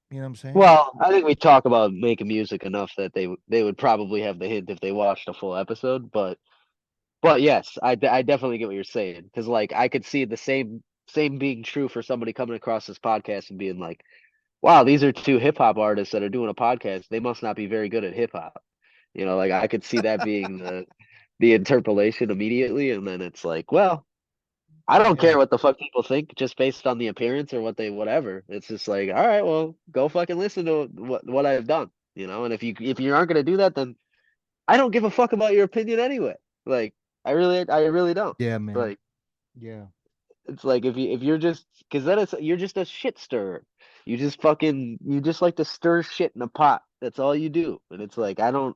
You know what I'm saying? Well, I think we talk about making music enough that they would probably have the hint if they watched a full episode, but yes, I definitely get what you're saying because like I could see the same being true for somebody coming across this podcast and being like, "Wow, these are two hip hop artists that are doing a podcast. They must not be very good at hip hop." Like I could see that being the interpolation immediately, and then it's like, well, I don't Yeah. care what the fuck people think just based on the appearance or what they whatever. It's just like, all right, well, go fucking listen to what I've done. And if you aren't gonna do that, then I don't give a fuck about your opinion anyway. Like I really don't. Yeah, man. Like Yeah. It's like if you're just because then you're just a shit stirrer. You just like to stir shit in a pot. That's all you do. And it's like I don't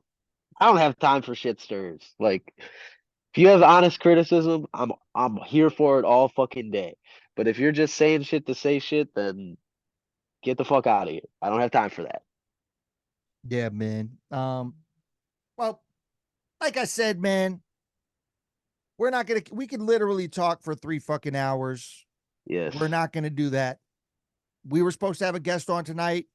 have time for shit stirrers. Like if you have honest criticism, I'm here for it all fucking day. But if you're just saying shit to say shit, then get the fuck out of here. I don't have time for that. Yeah, man. Well, like I said, man, we could literally talk for 3 fucking hours. Yes. We're not gonna do that. We were supposed to have a guest on tonight.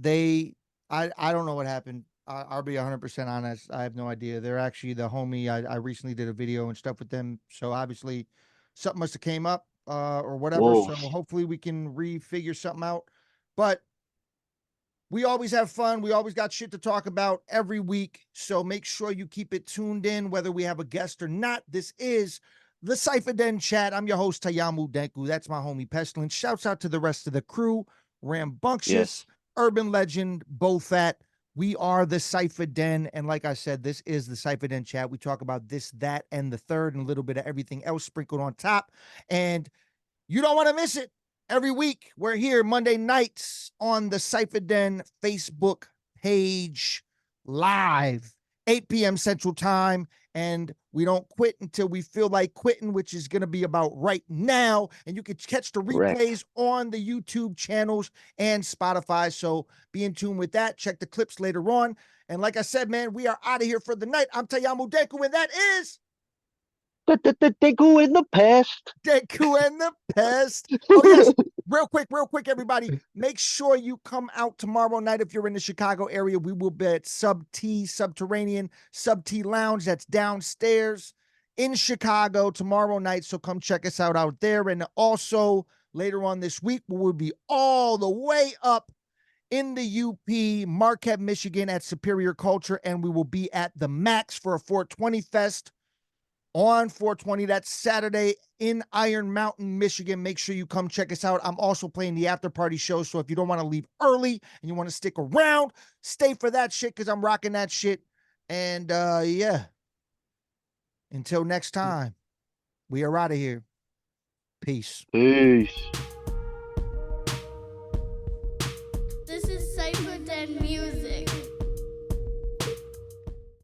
I don't know what happened. I'll be 100% honest. I have no idea. They're actually the homie. I recently did a video and stuff with them. So obviously something must have came up or whatever. Whoa. So hopefully we can refigure something out. But we always have fun. We always got shit to talk about every week. So make sure you keep it tuned in, whether we have a guest or not. This is the CyphaDen Chat. I'm your host, Tayamu Denku. That's my homie Pestilence. Shouts out to the rest of the crew. Rambunctious, Yes. Urban Legend, Bofat. We are the CyphaDen. And like I said, this is the CyphaDen Chat. We talk about this, that, and the third, and a little bit of everything else sprinkled on top. And you don't want to miss it. Every week, we're here Monday nights on the CyphaDen Facebook page live, 8 p.m. Central Time. And we don't quit until we feel like quitting, which is going to be about right now. And you can catch the Correct. replays on the YouTube channels and Spotify. So be in tune with that. Check the clips later on. And like I said, man, we are out of here for the night. I'm Tayamu Denku, and that is They go in the past. Deku and the Pest. Oh, yes. Real quick, everybody. Make sure you come out tomorrow night if you're in the Chicago area. We will be at Sub T Lounge. That's downstairs in Chicago tomorrow night. So come check us out there. And also later on this week, we will be all the way up in the UP, Marquette, Michigan at Superior Culture. And we will be at the Max for a 420 Fest on 420. That's Saturday in Iron Mountain, Michigan. Make sure you come check us out. I'm also playing the after party show. So if you don't want to leave early and you want to stick around, stay for that shit because I'm rocking that shit. And yeah, until next time, we are out of here. Peace. Peace.